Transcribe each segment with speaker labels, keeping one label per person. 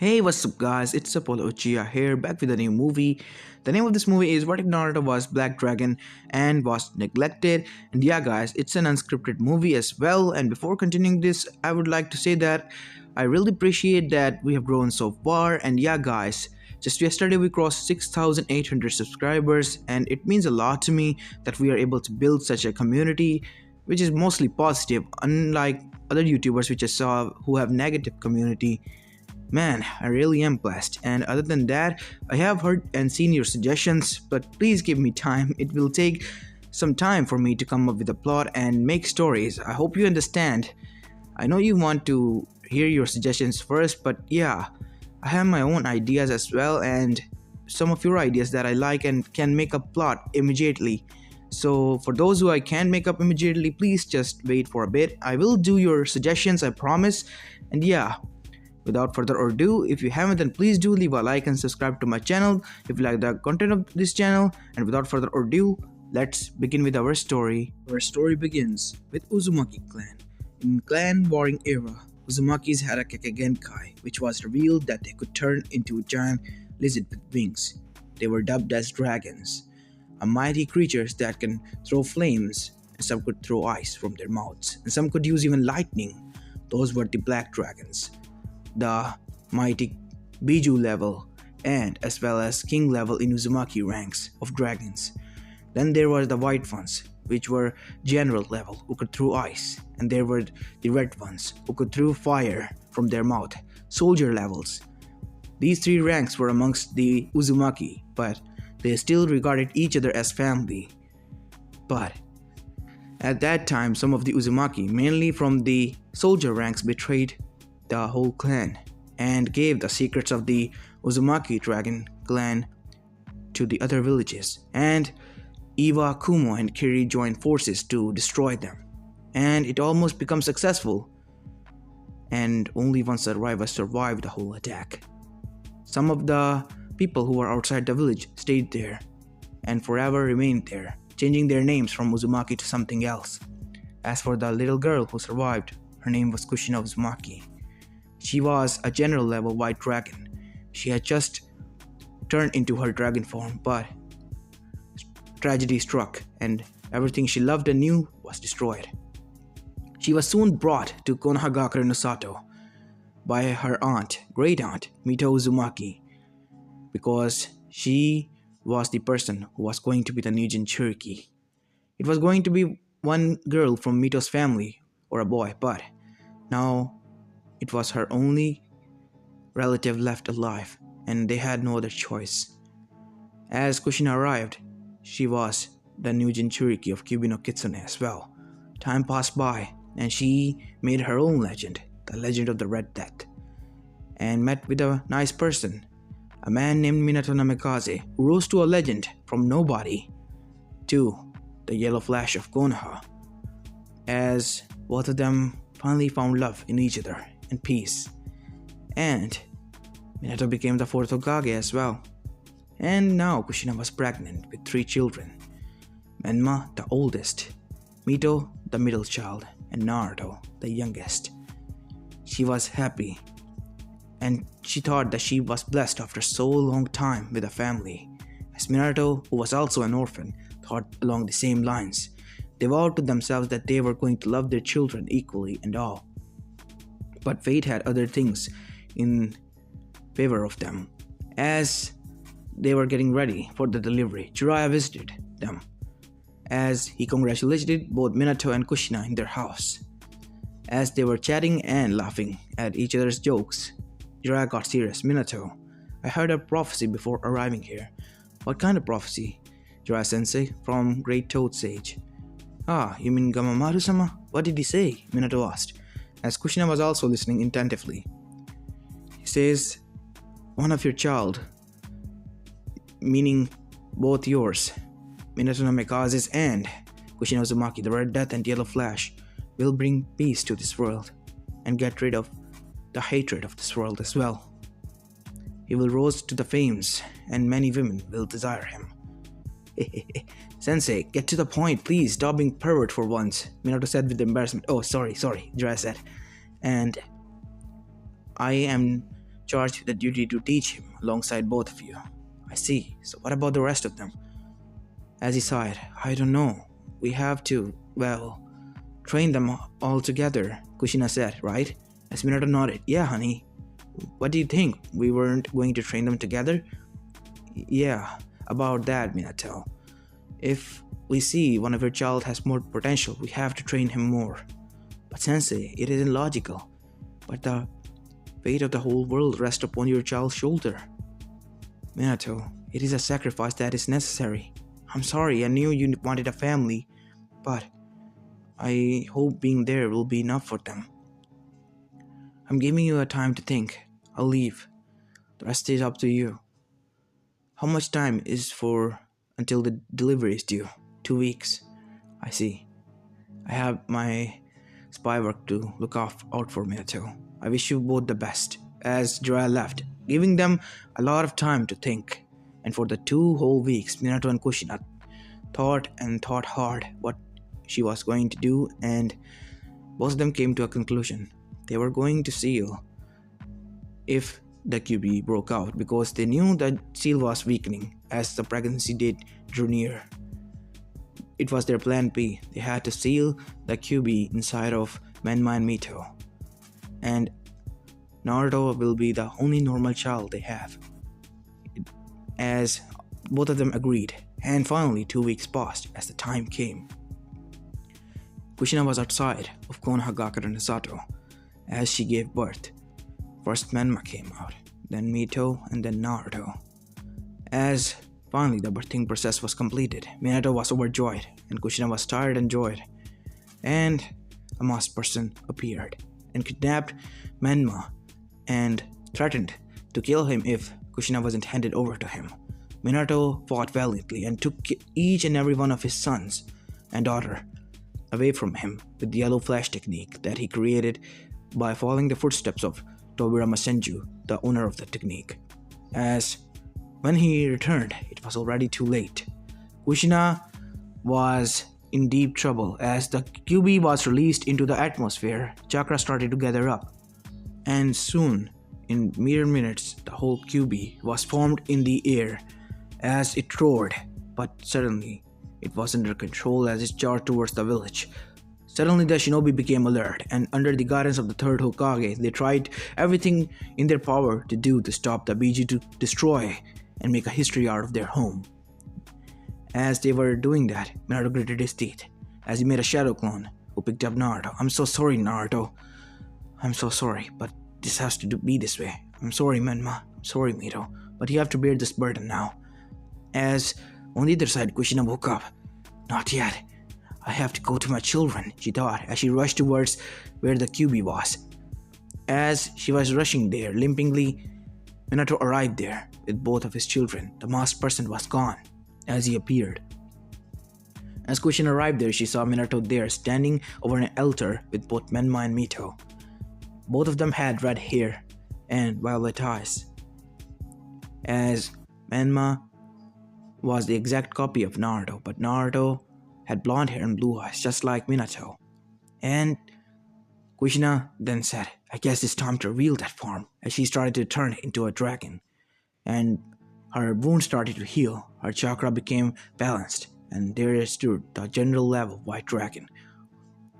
Speaker 1: Hey, what's up, guys? It's Apollo Uchiha here, back with a new movie. The name of this movie is What If Naruto Was Black Dragon and Was Neglected. And yeah, guys, it's an unscripted movie as well. And before continuing this, I would like to say that I really appreciate that we have grown so far. And yeah, guys, just yesterday we crossed 6,800 subscribers, and it means a lot to me that we are able to build such a community, which is mostly positive, unlike other YouTubers which I saw who have negative community. Man, I really am blessed. And other than that, I have heard and seen your suggestions, but please give me time. It will take some time for me to come up with a plot and make stories. I hope you understand. I know you want to hear your suggestions first, but yeah, I have my own ideas as well, and some of your ideas that I like and can make a plot immediately. So, for those who I can make up immediately, please just wait for a bit. I will do your suggestions, I promise. And yeah, without further ado, if you haven't, then please do leave a like and subscribe to my channel if you like the content of this channel. And without further ado, let's begin with our story. Our story begins with Uzumaki clan. In clan warring era, Uzumakis had a Kekkei, which was revealed that they could turn into a giant lizard with wings. They were dubbed as dragons, a mighty creatures that can throw flames, and some could throw ice from their mouths, and some could use even lightning. Those were the black dragons, the mighty Biju level, and as well as king level in Uzumaki ranks of dragons. Then there were the white ones, which were general level, who could throw ice, and there were the red ones, who could throw fire from their mouth, soldier levels. These three ranks were amongst the Uzumaki, but they still regarded each other as family. But at that time, some of the Uzumaki, mainly from the soldier ranks, betrayed the whole clan and gave the secrets of the Uzumaki dragon clan to the other villages, and Iwa, Kumo and Kiri joined forces to destroy them, and it almost became successful, and only one survivor survived the whole attack. Some of the people who were outside the village stayed there and forever remained there, changing their names from Uzumaki to something else. As for the little girl who survived, her name was Kushina Uzumaki. She was a general level white dragon. She had just turned into her dragon form, but tragedy struck and everything she loved and knew was destroyed. She was soon brought to Konohagakure no Sato by her aunt, great aunt, Mito Uzumaki, because she was the person who was going to be the new Jinchuriki. It was going to be one girl from Mito's family, or a boy, but now it was her only relative left alive, and they had no other choice. As Kushina arrived, she was the new Jinchuriki of Kyubi no Kitsune as well. Time passed by, and she made her own legend, the legend of the Red Death, and met with a nice person, a man named Minato Namikaze, who rose to a legend from nobody to the Yellow Flash of Konoha, as both of them finally found love in each other and peace. And Minato became the fourth Hokage as well. And now Kushina was pregnant with 3 children. Menma, the oldest, Mito, the middle child, and Naruto, the youngest. She was happy, and she thought that she was blessed after so long time with a family. As Minato, who was also an orphan, thought along the same lines. They vowed to themselves that they were going to love their children equally and all. But fate had other things in favor of them. As they were getting ready for the delivery, Jiraiya visited them, as he congratulated both Minato and Kushina in their house. As they were chatting and laughing at each other's jokes, Jiraiya got serious. "Minato, I heard a prophecy before arriving here." "What kind of prophecy?" "Jiraiya-sensei, from Great Toad Sage." "Ah, you mean Gamamaru-sama? What did he say?" Minato asked, as Kushina was also listening attentively. "He says, one of your child, meaning both yours, Minato Namikaze's and Kushina Uzumaki, the Red Death and Yellow Flash, will bring peace to this world and get rid of the hatred of this world as well. He will rise to the fames, and many women will desire him." "Sensei, get to the point, please. Stop being pervert for once," Minato said with embarrassment. "Oh, sorry, Jiraiya said. "And I am charged with the duty to teach him alongside both of you. I see. So what about the rest of them? As he sighed, I don't know. We have to, well, train them all together, Kushina said, right? As Minato nodded, yeah, honey. What do you think? We weren't going to train them together? Yeah, about that, Minato. If we see one of your child has more potential, we have to train him more. But Sensei, it isn't logical. But the fate of the whole world rests upon your child's shoulder. Minato, it is a sacrifice that is necessary. I'm sorry, I knew you wanted a family, but I hope being there will be enough for them. I'm giving you a time to think. I'll leave. The rest is up to you. How much time is for until the delivery is due? 2 weeks. I see. I have my spy work to look out for Minato. I wish you both the best. As Jiraiya left, giving them a lot of time to think. And for the 2 whole weeks, Minato and Kushina thought and thought hard what she was going to do, and both of them came to a conclusion. They were going to seal if the QB broke out because they knew that seal was weakening as the pregnancy date drew near. It was their plan B. They had to seal the QB inside of Menma and Mito. And Naruto will be the only normal child they have. As both of them agreed, and finally 2 weeks passed as the time came. Kushina was outside of Konohagakure Sato as she gave birth. First Menma came out, then Mito, and then Naruto. As finally the birthing process was completed, Minato was overjoyed, and Kushina was tired and joyed. And a masked person appeared and kidnapped Menma and threatened to kill him if Kushina wasn't handed over to him. Minato fought valiantly and took each and every one of his sons and daughter away from him with the yellow flash technique that he created by following the footsteps of Tobirama Senju, the owner of the technique. As when he returned, it was already too late. Kushina was in deep trouble as the QB was released into the atmosphere. Chakra started to gather up, and soon, in mere minutes, the whole QB was formed in the air as it roared, but suddenly it was under control as it charged towards the village. Suddenly the shinobi became alert, and under the guidance of the third Hokage, they tried everything in their power to stop the BG to destroy and make a history out of their home. As they were doing that, Minato gritted his teeth as he made a shadow clone who picked up Naruto. I'm so sorry, Naruto. I'm so sorry, but this has to be this way. I'm sorry, Menma. I'm sorry, Mito. But you have to bear this burden now. As on the other side, Kushina woke up. Not yet. I have to go to my children, she thought as she rushed towards where the QB was. As she was rushing there, limpingly, Minato arrived there with both of his children. The masked person was gone as he appeared. As Kushina arrived there, she saw Minato there standing over an altar with both Menma and Mito. Both of them had red hair and violet eyes, as Menma was the exact copy of Naruto, but Naruto had blonde hair and blue eyes, just like Minato. And Kushina then said, I guess it's time to reveal that form, as she started to turn into a dragon. And her wound started to heal, her chakra became balanced, and there stood the general level white dragon.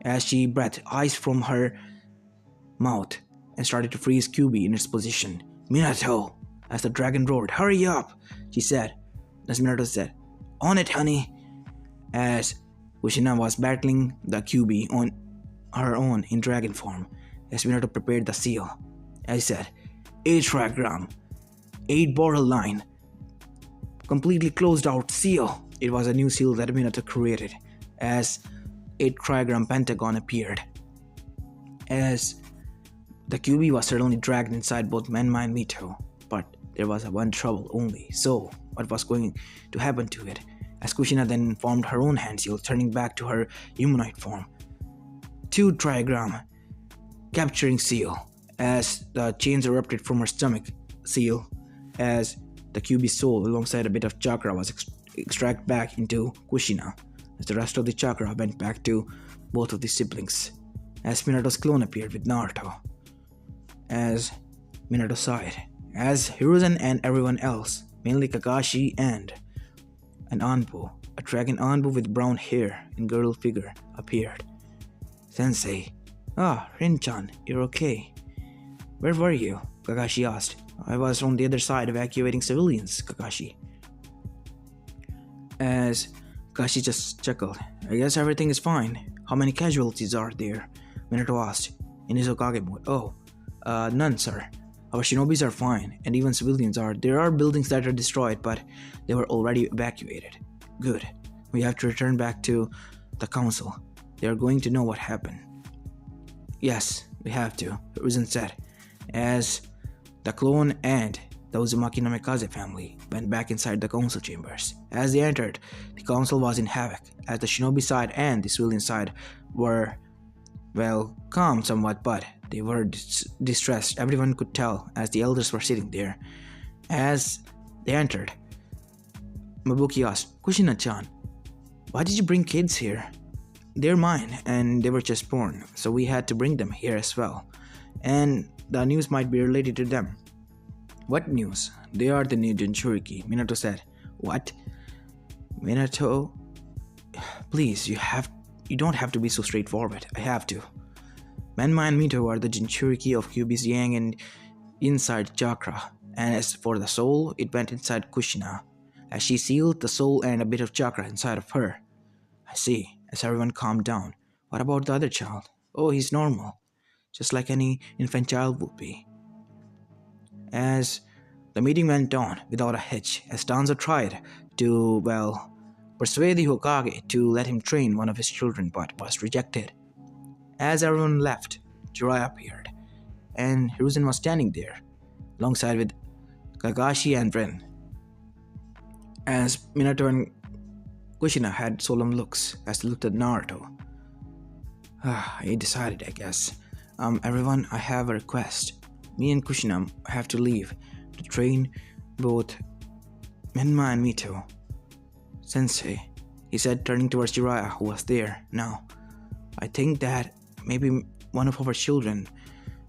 Speaker 1: As she breathed ice from her mouth and started to freeze QB in its position. Minato! As the dragon roared, hurry up! She said. As Minato said, on it, honey! As Kushina was battling the QB on her own in dragon form, as Minato prepared the seal. As he said, 8 trigram, 8 borderline, completely closed out seal. It was a new seal that Minato created, as 8 trigram pentagon appeared. As the QB was suddenly dragged inside both Menma and Mito, but there was one trouble only. So, what was going to happen to it? As Kushina then formed her own hand seal, turning back to her humanoid form. 2 trigram, capturing seal, as the chains erupted from her stomach seal, as the QB soul alongside a bit of chakra was extracted back into Kushina, as the rest of the chakra went back to both of the siblings. As Minato's clone appeared with Naruto. As Minato sighed, as Hiruzen and everyone else, mainly Kakashi and an Anbu, a dragon Anbu with brown hair and girdle figure, appeared. Sensei. Ah, Rin-chan, you're okay. Where were you? Kakashi asked. I was on the other side evacuating civilians, Kakashi. As Kakashi just chuckled. I guess everything is fine. How many casualties are there? Minato asked, in his Hokage mode. Oh, none, sir. Our shinobis are fine, and even civilians are. There are buildings that are destroyed, but they were already evacuated. Good. We have to return back to the council. They are going to know what happened. Yes, we have to, Hiruzen said, as the clone and the Uzumaki Namikaze family went back inside the council chambers. As they entered, the council was in havoc, as the shinobi side and the civilian side were, well, calm somewhat, but they were distressed. Everyone could tell, as the elders were sitting there. As they entered, Mabuki asked, Kushina-chan, why did you bring kids here? They're mine, and they were just born, so we had to bring them here as well. And the news might be related to them. What news? They are the new Jinchuriki, Minato said. What? Minato, please, you don't have to be so straightforward. I have to. Menma and Mito are the Jinchuriki of Kyuubi's yang and inside chakra, and as for the soul, it went inside Kushina, as she sealed the soul and a bit of chakra inside of her. I see, as everyone calmed down. What about the other child? Oh, he's normal, just like any infant child would be. As the meeting went on without a hitch, as Danzo tried to, well, persuade the Hokage to let him train one of his children, but was rejected. As everyone left, Jiraiya appeared, and Hiruzen was standing there, alongside with Kakashi and Rin. As Minato and Kushina had solemn looks as they looked at Naruto. He decided, I guess. Everyone, I have a request. Me and Kushina have to leave to train both Menma and Mito. Sensei, he said, turning towards Jiraiya, who was there now. I think that maybe one of our children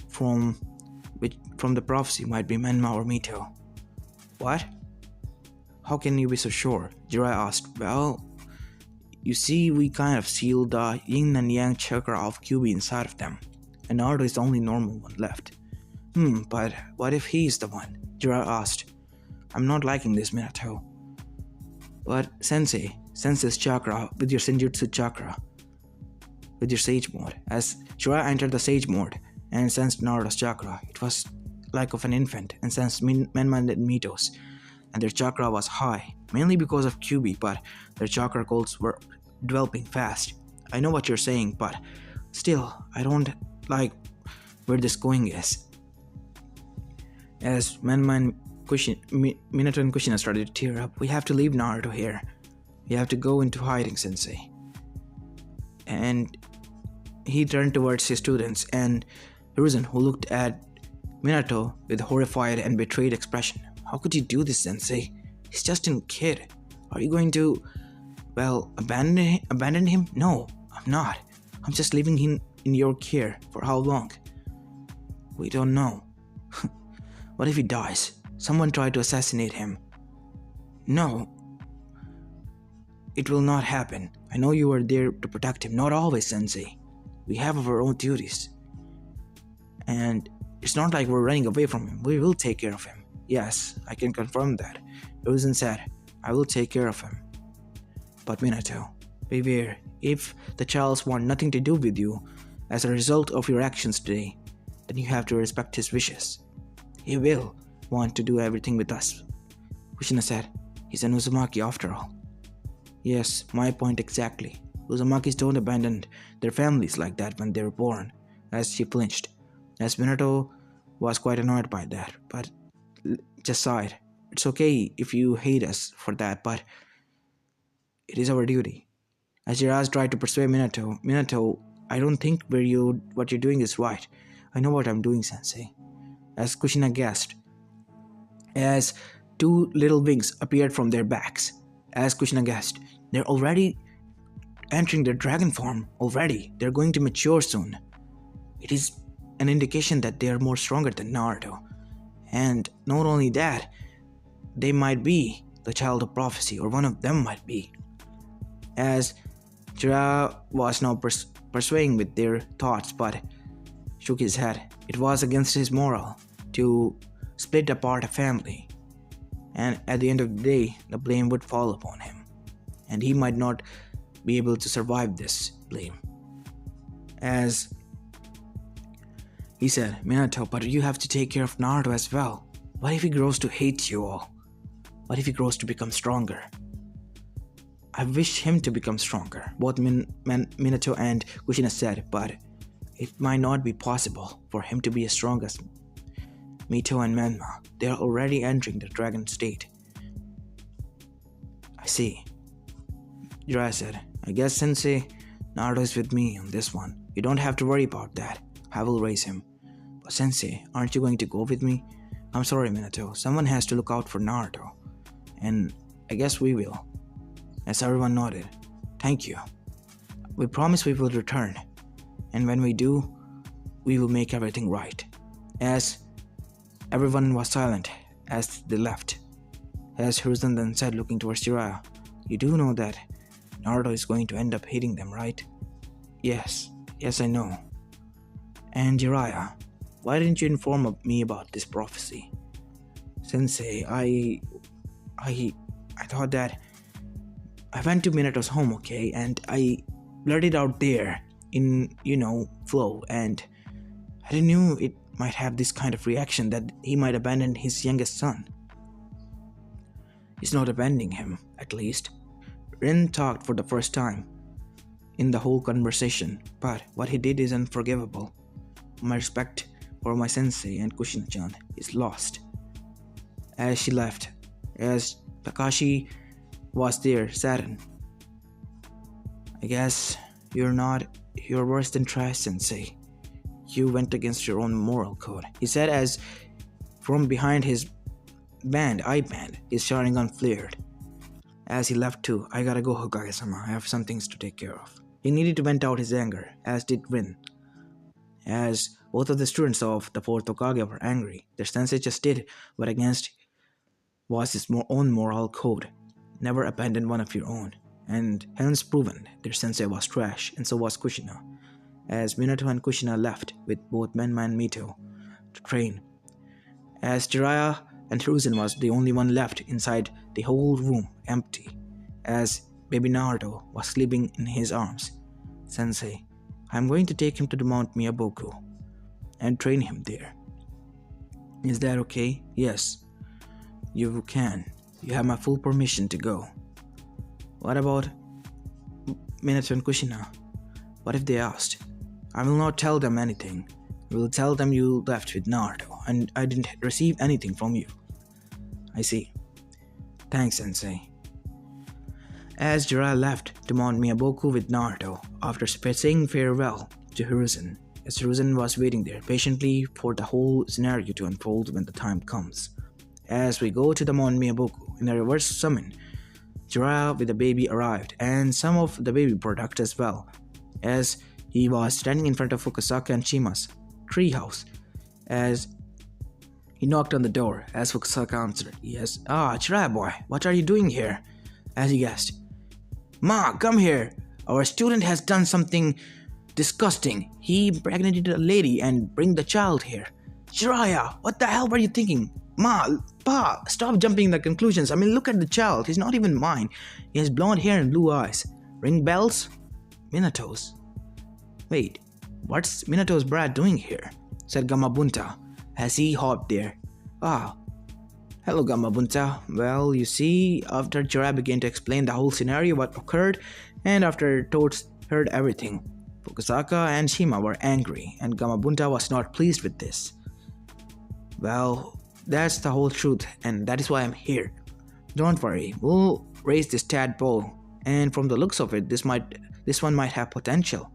Speaker 1: from the prophecy might be Menma or Mito. What? How can you be so sure? Jiraiya asked. Well, you see, we kind of sealed the yin and yang chakra of Kyuubi inside of them, and Naruto is the only normal one left. But what if he's the one? Jiraiya asked. I'm not liking this, Minato. But Sensei, sense this chakra with your Senjutsu chakra, with your Sage mode. As Jiraiya entered the Sage mode and sensed Naruto's chakra, it was like of an infant, and sensed Menma and Mito's, and their chakra was high, mainly because of Kyuubi, but their chakra codes were developing fast. I know what you're saying, but still, I don't like where this going is. As Menma and Minato and Kushina started to tear up, we have to leave Naruto here. We have to go into hiding, Sensei. And he turned towards his students and Hiruzen, who looked at Minato with a horrified and betrayed expression. How could you do this, Sensei? He's just a kid. Are you going to, well, abandon him? No, I'm not. I'm just leaving him in your care. For how long? We don't know. What if he dies? Someone tried to assassinate him. No. It will not happen. I know you are there to protect him. Not always, Sensei. We have our own duties. And it's not like we're running away from him. We will take care of him. Yes, I can confirm that. Hiruzen said, I will take care of him. But Minato, beware. If the Childs want nothing to do with you as a result of your actions today, then you have to respect his wishes. He will want to do everything with us. Kushina said, he's an Uzumaki after all. Yes, my point exactly. Uzumakis don't abandon their families like that when they're born. As she flinched, as Minato was quite annoyed by that, but just sighed. It's okay if you hate us for that, but it is our duty. As Jiraiya tried to persuade Minato, I don't think what you're doing is right. I know what I'm doing, Sensei. As Kushina gasped, as two little wings appeared from their backs. As Kushina gasped, they're already entering their dragon form already. They're going to mature soon. It is an indication that they are more stronger than Naruto. And not only that, they might be the child of prophecy, or one of them might be. As Jiraiya was now persuading with their thoughts, but shook his head. It was against his moral to split apart a family, and at the end of the day, the blame would fall upon him, and he might not be able to survive this blame. As he said, Minato, but you have to take care of Naruto as well. What if he grows to hate you all? What if he grows to become stronger? I wish him to become stronger, both Minato and Kushina said, but it might not be possible for him to be as strong as Mito and Menma. They are already entering the dragon state. I see. Jiraiya said, I guess Sensei Naruto is with me on this one. You don't have to worry about that. I will raise him. But Sensei, aren't you going to go with me? I'm sorry, Minato. Someone has to look out for Naruto. And I guess we will. As everyone nodded. Thank you. We promise we will return. And when we do, we will make everything right. As everyone was silent as they left. As Hiruzen then said, looking towards Jiraiya, you do know that Naruto is going to end up hating them, right? Yes, I know. And Jiraiya, why didn't you inform me about this prophecy? Sensei, I thought that I went to Minato's home, okay, and I blurted out there in, flow, and I didn't know it might have this kind of reaction that he might abandon his youngest son. He's not abandoning him, at least. Rin talked for the first time in the whole conversation, but what he did is unforgivable. My respect for my sensei and Kushina-chan is lost. As she left, as Takashi was there, saddened. I guess you're worse than trash, Sensei. You went against your own moral code, he said as from behind his eye band, his shining gun flared. As he left too, I gotta go, Hokage-sama. I have some things to take care of. He needed to vent out his anger, as did Rin. As both of the students of the 4th Hokage were angry, their sensei just did what against was his own moral code. Never abandon one of your own. And hence proven, their sensei was trash, and so was Kushina. As Minato and Kushina left with both Menma and Mito to train. As Jiraiya and Hiruzen was the only one left inside the whole room, empty. As baby Naruto was sleeping in his arms. Sensei, I'm going to take him to the Mount Miyaboku and train him there. Is that okay? Yes. You can. You have my full permission to go. What about Minato and Kushina? What if they asked? I will not tell them anything. I will tell them you left with Naruto and I didn't receive anything from you. I see. Thanks, Sensei. As Jiraiya left to Mount Miyaboku with Naruto after saying farewell to Hiruzen, as Hiruzen was waiting there patiently for the whole scenario to unfold when the time comes. As we go to the Mount Miyaboku in a reverse summon, Jiraiya with the baby arrived and some of the baby product as well, as he was standing in front of Fukusaka and Shima's treehouse. As he knocked on the door, as Fukusaka answered, yes, Jiraiya boy, what are you doing here? As he guessed, Ma, come here, our student has done something disgusting. He impregnated a lady and bring the child here. Jiraiya, what the hell were you thinking? Ma, Pa, stop jumping the conclusions. I mean, look at the child. He's not even mine. He has blonde hair and blue eyes. Ring bells? Minato's. Wait, what's Minato's brat doing here? Said Gamabunta as he hopped there. Hello Gamabunta. Well, you see, after Jiraiya began to explain the whole scenario, what occurred, and after Toads heard everything, Fukusaka and Shima were angry, and Gamabunta was not pleased with this. Well, that's the whole truth, and that is why I'm here. Don't worry, we'll raise this tadpole, and from the looks of it, this one might have potential.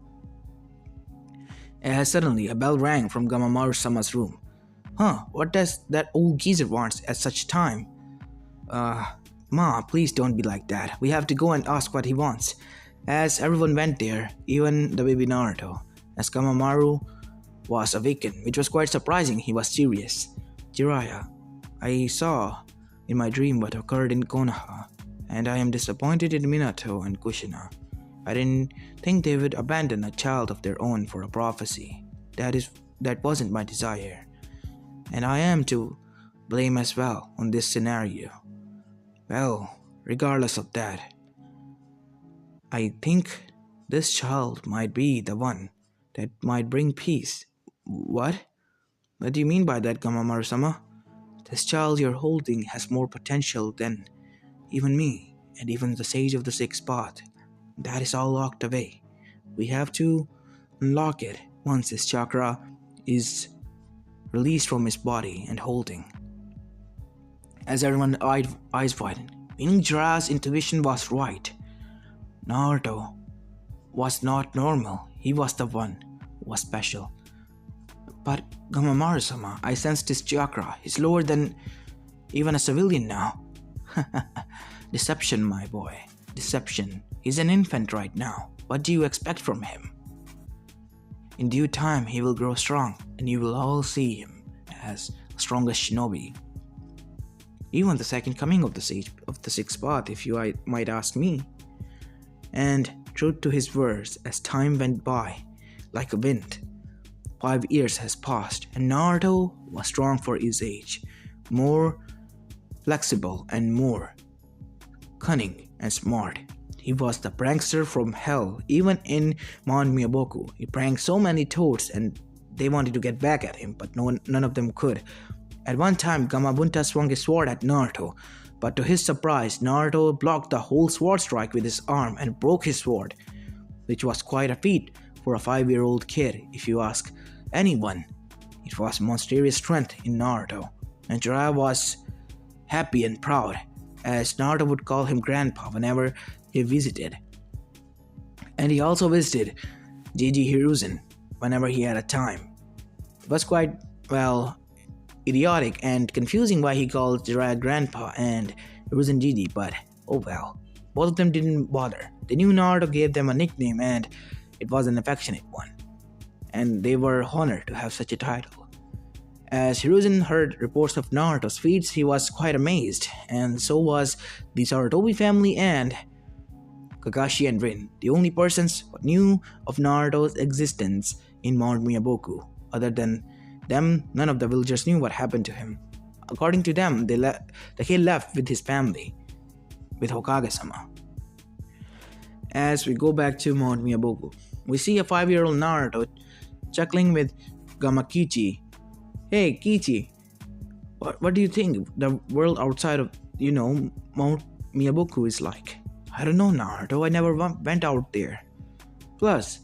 Speaker 1: As suddenly a bell rang from Gamamaru-sama's room. What does that old geezer want at such time? Ma, please don't be like that. We have to go and ask what he wants. As everyone went there, even the baby Naruto, as Gamamaru was awakened, which was quite surprising. He was serious. Jiraiya, I saw in my dream what occurred in Konoha, and I am disappointed in Minato and Kushina. I didn't think they would abandon a child of their own for a prophecy. That wasn't my desire, and I am to blame as well on this scenario. Well, regardless of that, I think this child might be the one that might bring peace. What? What do you mean by that, Gamamaru-sama? This child you're holding has more potential than even me, and even the Sage of the Sixth Path. That is all locked away. We have to unlock it once his chakra is released from his body and holding. As everyone eyes widened, meaning Jiraiya's intuition was right. Naruto was not normal. He was the one who was special. But Gamamaru-sama, I sensed his chakra. He's lower than even a civilian now. Deception, my boy. Deception. He's an infant right now. What do you expect from him? In due time, he will grow strong, and you will all see him as the strongest shinobi. Even the second coming of the Sage of the Sixth Path, if you might ask me. And true to his words, as time went by, like a wind, 5 years has passed, and Naruto was strong for his age, more flexible and more cunning and smart. He was the prankster from hell. Even in Mount Miyaboku, he pranked so many toads and they wanted to get back at him, but none of them could. At one time, Gamabunta swung his sword at Naruto, but to his surprise, Naruto blocked the whole sword strike with his arm and broke his sword, which was quite a feat for a 5-year-old kid, if you ask anyone. It was monstrous strength in Naruto, and Jiraiya was happy and proud, as Naruto would call him Grandpa whenever he visited. And he also visited Gigi Hiruzen whenever he had a time. It was quite, idiotic and confusing why he called Jiraiya Grandpa and Hiruzen Gigi, but oh well. Both of them didn't bother. They knew Naruto gave them a nickname and it was an affectionate one, and they were honored to have such a title. As Hiruzen heard reports of Naruto's feats, he was quite amazed, and so was the Sarutobi family and Kakashi and Rin, the only persons who knew of Naruto's existence in Mount Miyaboku. Other than them, none of the villagers knew what happened to him. According to them, the kid left with his family, with Hokage-sama. As we go back to Mount Miyaboku, we see a 5-year-old Naruto chuckling with Gamakichi. Hey, Kichi, what do you think the world outside of, Mount Miyaboku is like? I don't know, Naruto, I never went out there. Plus,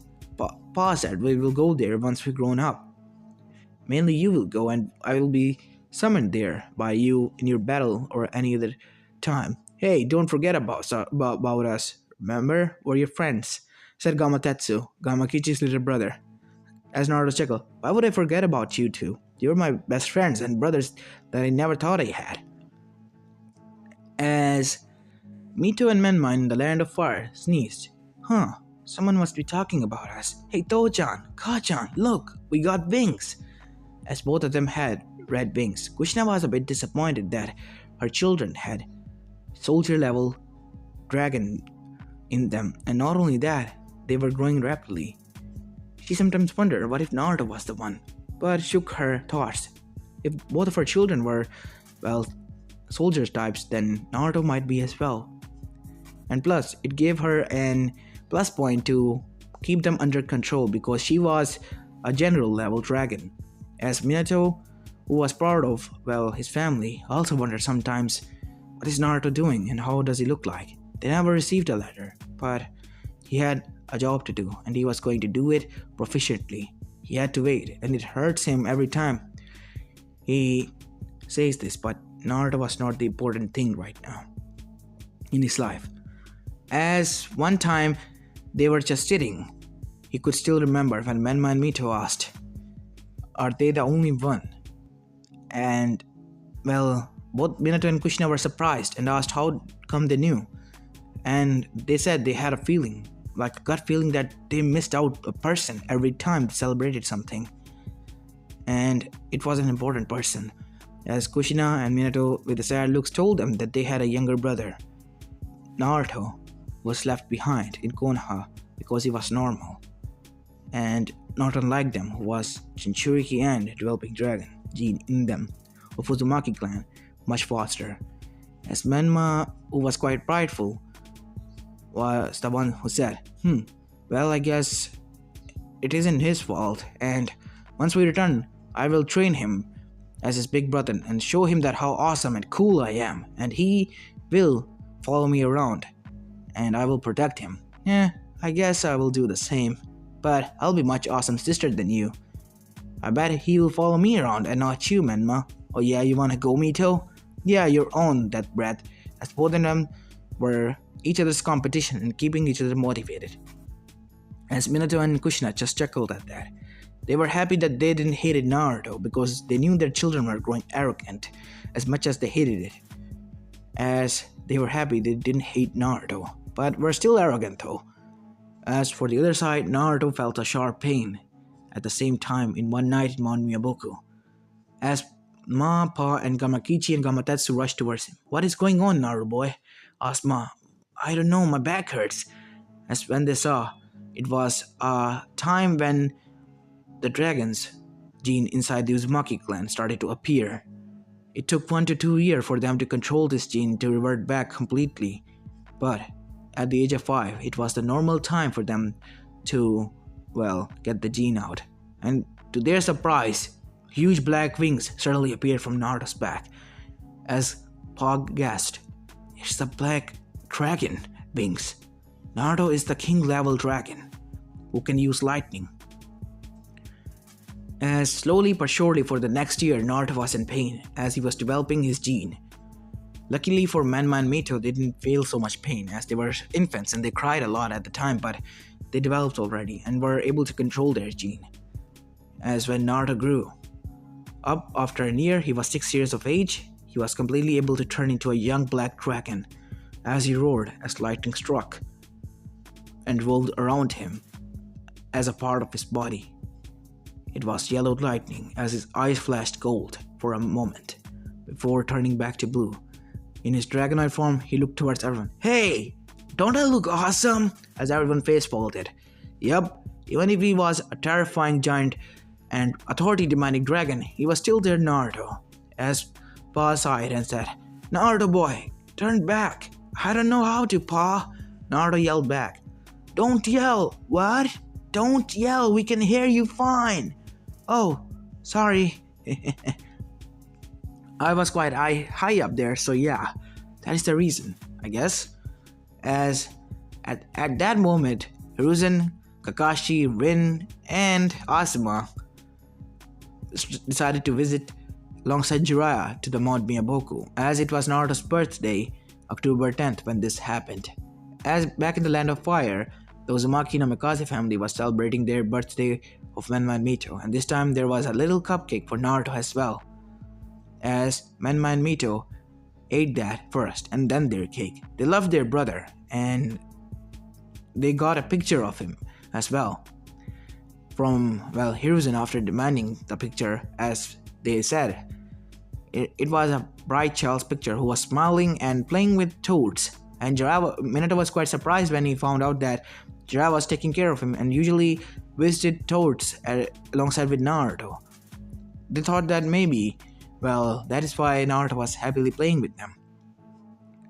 Speaker 1: Pa said we will go there once we're grown up. Mainly you will go and I will be summoned there by you in your battle or any other time. Hey, don't forget about us. Remember, we're your friends, said Gamatetsu, Gamakichi's little brother. As Naruto chuckled, why would I forget about you two? You're my best friends and brothers that I never thought I had. As Mito and Menma in the Land of Fire sneezed. Someone must be talking about us. Hey To-chan, Ka-chan, look, we got wings. As both of them had red wings, Kushina was a bit disappointed that her children had soldier-level dragon in them, and not only that, they were growing rapidly. She sometimes wondered what if Naruto was the one, but shook her thoughts. If both of her children were, soldier types, then Naruto might be as well. And plus, it gave her an plus point to keep them under control because she was a general level dragon. As Minato, who was proud of, his family, also wondered sometimes, what is Naruto doing and how does he look like? They never received a letter, but he had a job to do and he was going to do it proficiently. He had to wait, and it hurts him every time he says this, but Naruto was not the important thing right now in his life. As one time they were just sitting, he could still remember when Menma and Mito asked, are they the only one? And both Minato and Kushina were surprised and asked how come they knew. And they said they had a feeling, like a gut feeling, that they missed out a person every time they celebrated something. And it was an important person. as Kushina and Minato with sad looks told them that they had a younger brother. Naruto was left behind in Konoha because he was normal, and not unlike them who was Jinchuriki and developing dragon gene in them of Uzumaki clan much faster, as Menma, who was quite prideful, was the one who said, well, I guess it isn't his fault, and once we return, I will train him as his big brother and show him that how awesome and cool I am, and he will follow me around, and I will protect him. Yeah, I guess I will do the same, but I'll be much awesome sister than you. I bet he will follow me around and not you, Menma. Oh yeah, you wanna go, Mito? Yeah, you're on that breath, as both of them were each other's competition and keeping each other motivated. As Minato and Kushina just chuckled at that. They were happy that they didn't hate Naruto because they knew their children were growing arrogant as much as they hated it. As they were happy they didn't hate Naruto, but were still arrogant though. As for the other side, Naruto felt a sharp pain at the same time in one night in Mount Miyaboku. As Ma, Pa, and Gamakichi and Gamatetsu rushed towards him. What is going on, Naruto boy? Asked Ma. I don't know, my back hurts. As when they saw, it was a time when the dragon's gene inside the Uzumaki clan started to appear. It took 1 to 2 years for them to control this gene to revert back completely, but at the age of 5, it was the normal time for them to, well, get the gene out. And to their surprise, huge black wings suddenly appeared from Naruto's back. As Pog gasped, it's the black dragon wings. Naruto is the king level dragon who can use lightning. As slowly but surely for the next year, Naruto was in pain as he was developing his gene. Luckily for Menma and Mito, they didn't feel so much pain as they were infants and they cried a lot at the time, but they developed already and were able to control their gene. As when Naruto grew up after a year, he was 6 years of age, he was completely able to turn into a young black dragon as he roared as lightning struck and rolled around him as a part of his body. It was yellow lightning as his eyes flashed gold for a moment before turning back to blue. In his dragonoid form, he looked towards everyone. Hey, don't I look awesome? As everyone face-palmed. Yup, even if he was a terrifying giant and authority-demanding dragon, he was still their Naruto. As Pa sighed and said, Naruto boy, turn back. I don't know how to, Pa. Naruto yelled back. Don't yell. What? Don't yell, we can hear you fine. Oh, sorry. I was quite high up there, so yeah, that is the reason, I guess. As at that moment, Hiruzen, Kakashi, Rin, and Asuma decided to visit alongside Jiraiya to the Mount Miyaboku, as it was Naruto's birthday, October 10th, when this happened. As back in the Land of Fire, the Uzumaki no Mikaze family was celebrating their birthday of Menma and Mito, and this time there was a little cupcake for Naruto as well. As Menma and Mito ate that first and then their cake. They loved their brother and they got a picture of him as well from, well, Hiruzen after demanding the picture. As they said, it was a bright child's picture who was smiling and playing with toads, and Minato was quite surprised when he found out that Jiraiya was taking care of him and usually visited toads alongside with Naruto. They thought that maybe, well, that is why Naruto was happily playing with them.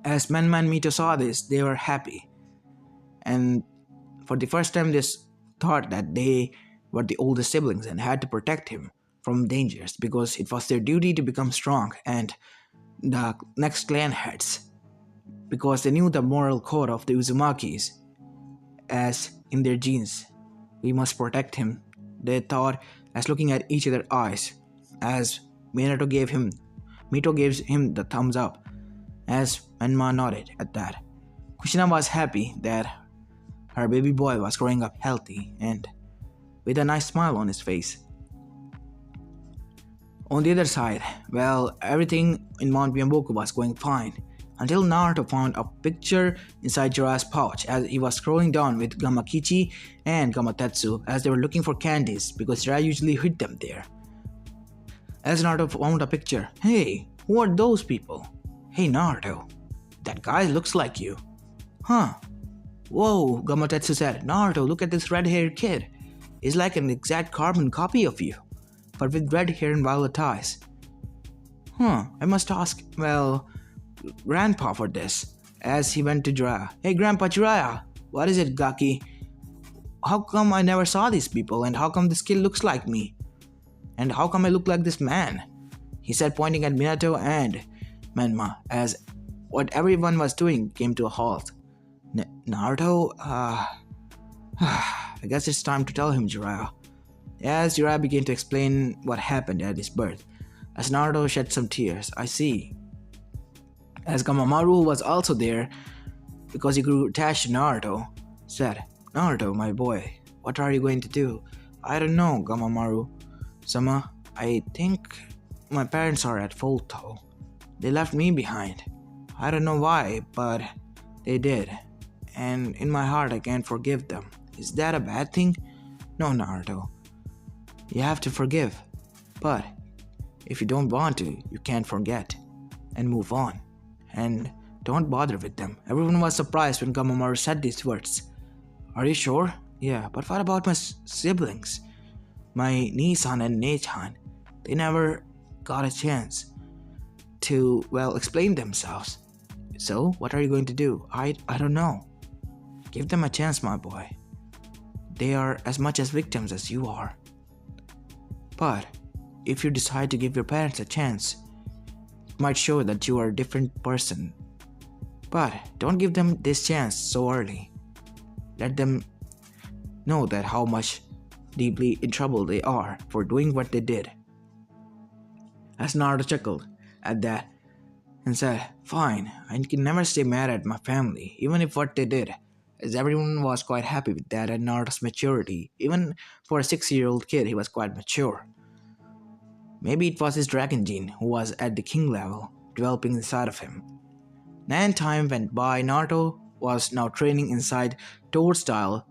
Speaker 1: As Menma and Mito saw this, they were happy. And for the first time, they thought that they were the oldest siblings and had to protect him from dangers because it was their duty to become strong and the next clan heads. Because they knew the moral code of the Uzumakis, as in their genes, we must protect him. They thought as looking at each other's eyes, as Mito gave him the thumbs up, as Menma nodded at that. Kushina was happy that her baby boy was growing up healthy and with a nice smile on his face. On the other side, well, everything in Mount Miyaboku was going fine until Naruto found a picture inside Jiraiya's pouch as he was scrolling down with Gamakichi and Gamatetsu as they were looking for candies because Jiraiya usually hid them there. As Naruto found a picture. Hey, who are those people? Hey Naruto, that guy looks like you. Huh? Whoa, Gamotetsu said. Naruto, look at this red-haired kid. He's like an exact carbon copy of you, but with red hair and violet eyes. I must ask, Grandpa for this, as he went to Jiraiya. Hey Grandpa Jiraiya, what is it, Gaki? How come I never saw these people, and how come this kid looks like me? And how come I look like this man? He said, pointing at Minato and Menma, as what everyone was doing came to a halt. Naruto, I guess it's time to tell him, Jiraiya. As Jiraiya began to explain what happened at his birth, as Naruto shed some tears. I see. As Gamamaru was also there, because he grew attached to Naruto, said, Naruto, my boy, what are you going to do? I don't know, Gamamaru-sama. I think my parents are at fault though. They left me behind. I don't know why, but they did. And in my heart I can't forgive them. Is that a bad thing? No, Naruto. You have to forgive. But if you don't want to, you can't forget. And move on. And don't bother with them. Everyone was surprised when Gamamaru said these words. Are you sure? Yeah, but what about my siblings? My Nisan and Nechan. They never got a chance to, explain themselves. So, what are you going to do? I don't know. Give them a chance, my boy. They are as much as victims as you are. But if you decide to give your parents a chance, it might show that you are a different person. But don't give them this chance so early. Let them know that how much deeply in trouble they are for doing what they did. As Naruto chuckled at that and said, fine, I can never stay mad at my family, even if what they did, as everyone was quite happy with that and Naruto's maturity. Even for a 6-year-old kid, he was quite mature. Maybe it was his dragon gene who was at the king level, developing inside of him. And time went by. Naruto was now training inside Toad style,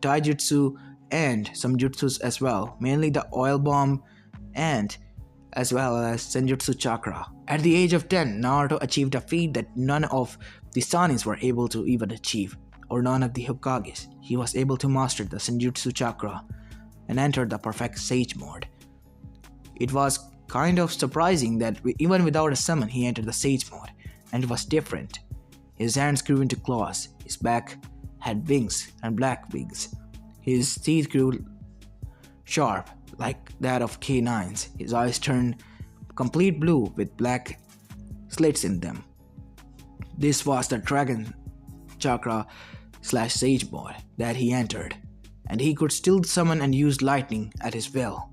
Speaker 1: taijutsu, and some jutsus as well, mainly the oil bomb and as well as senjutsu chakra. At the age of 10, Naruto achieved a feat that none of the Sanins were able to even achieve, or none of the Hokages. He was able to master the senjutsu chakra and enter the perfect sage mode. It was kind of surprising that even without a summon, he entered the sage mode, and it was different. His hands grew into claws, his back had wings and black wings. His teeth grew sharp like that of canines. His eyes turned complete blue with black slits in them. This was the dragon chakra / sage mode that he entered, and he could still summon and use lightning at his will,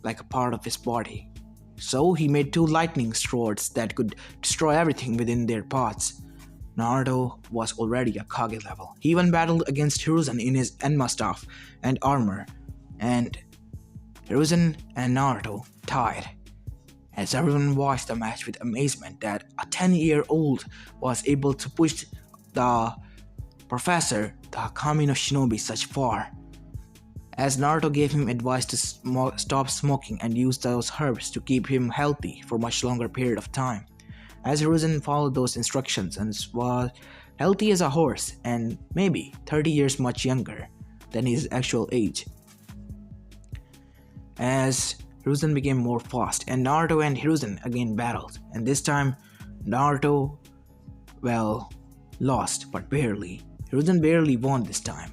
Speaker 1: like a part of his body. So he made 2 lightning swords that could destroy everything within their paths. Naruto was already a Kage level. He even battled against Hiruzen in his Enma staff and armor, and Hiruzen and Naruto tied. As everyone watched the match with amazement that a 10-year-old was able to push the professor, the Kami no Shinobi, such far. As Naruto gave him advice to stop smoking and use those herbs to keep him healthy for a much longer period of time. As Hiruzen followed those instructions and was healthy as a horse and maybe 30 years much younger than his actual age. As Hiruzen became more fast and Naruto and Hiruzen again battled, and this time Naruto, lost, but barely. Hiruzen barely won this time.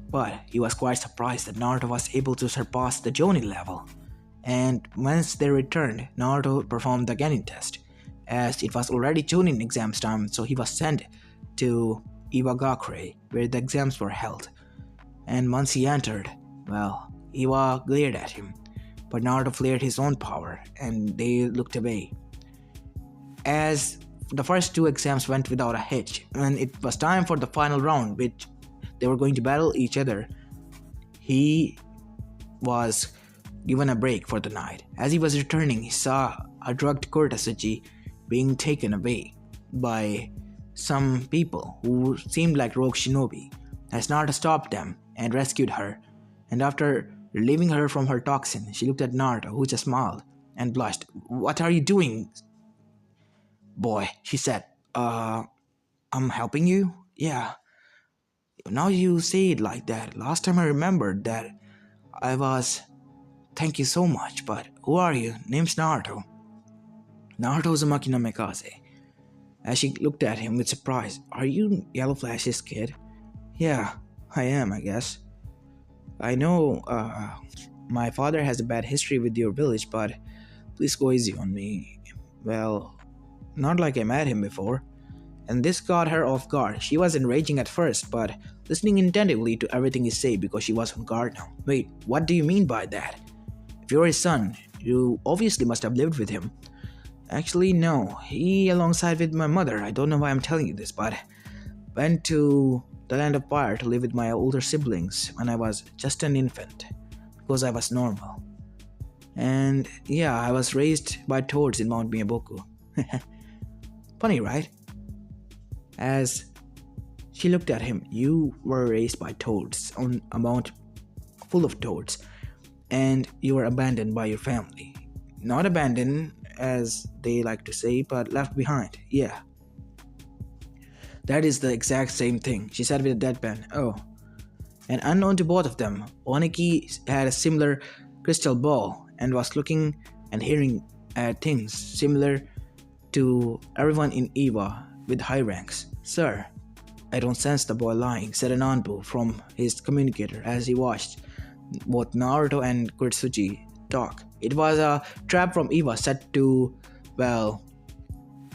Speaker 1: But he was quite surprised that Naruto was able to surpass the Jonin level. And once they returned, Naruto performed the Genin test, as it was already Chunin exams time, so he was sent to Iwagakure, where the exams were held. And once he entered, Iwa glared at him, but Naruto flared his own power, and they looked away. As the first 2 exams went without a hitch, when it was time for the final round, which they were going to battle each other, he was given a break for the night. As he was returning, he saw a drugged Kurtasuchi being taken away by some people who seemed like rogue shinobi. As Naruto stopped them and rescued her, and after relieving her from her toxin. She looked at Naruto, who just smiled and blushed. "What are you doing, boy?" she said. I'm helping you? Yeah. Now you say it like that. Last time I remembered that I was. Thank you so much, but who are you? Name's Naruto. Naruto Uzumaki no Mikaze. As she looked at him with surprise. Are you Yellow Flash's kid? Yeah, I am, I guess. I know my father has a bad history with your village, but please go easy on me. Well, not like I met him before. And this caught her off guard. She was enraging at first, but listening attentively to everything he said because she was on guard now. Wait, what do you mean by that? If you're his son, you obviously must have lived with him. Actually, no. He, alongside with my mother, I don't know why I'm telling you this, but went to the land of fire to live with my older siblings when I was just an infant, because I was normal. And yeah, I was raised by toads in Mount Miyaboku. Funny, right? As she looked at him, you were raised by toads on a mount full of toads, and you were abandoned by your family. Not abandoned, as they like to say, but left behind. Yeah. That is the exact same thing, she said with a deadpan. Oh. And unknown to both of them, Oniki had a similar crystal ball and was looking and hearing at things similar to everyone in Eva with high ranks. Sir, I don't sense the boy lying, said an Anbu from his communicator as he watched both Naruto and Kuretsuchi talk. It was a trap from Eva set to, well,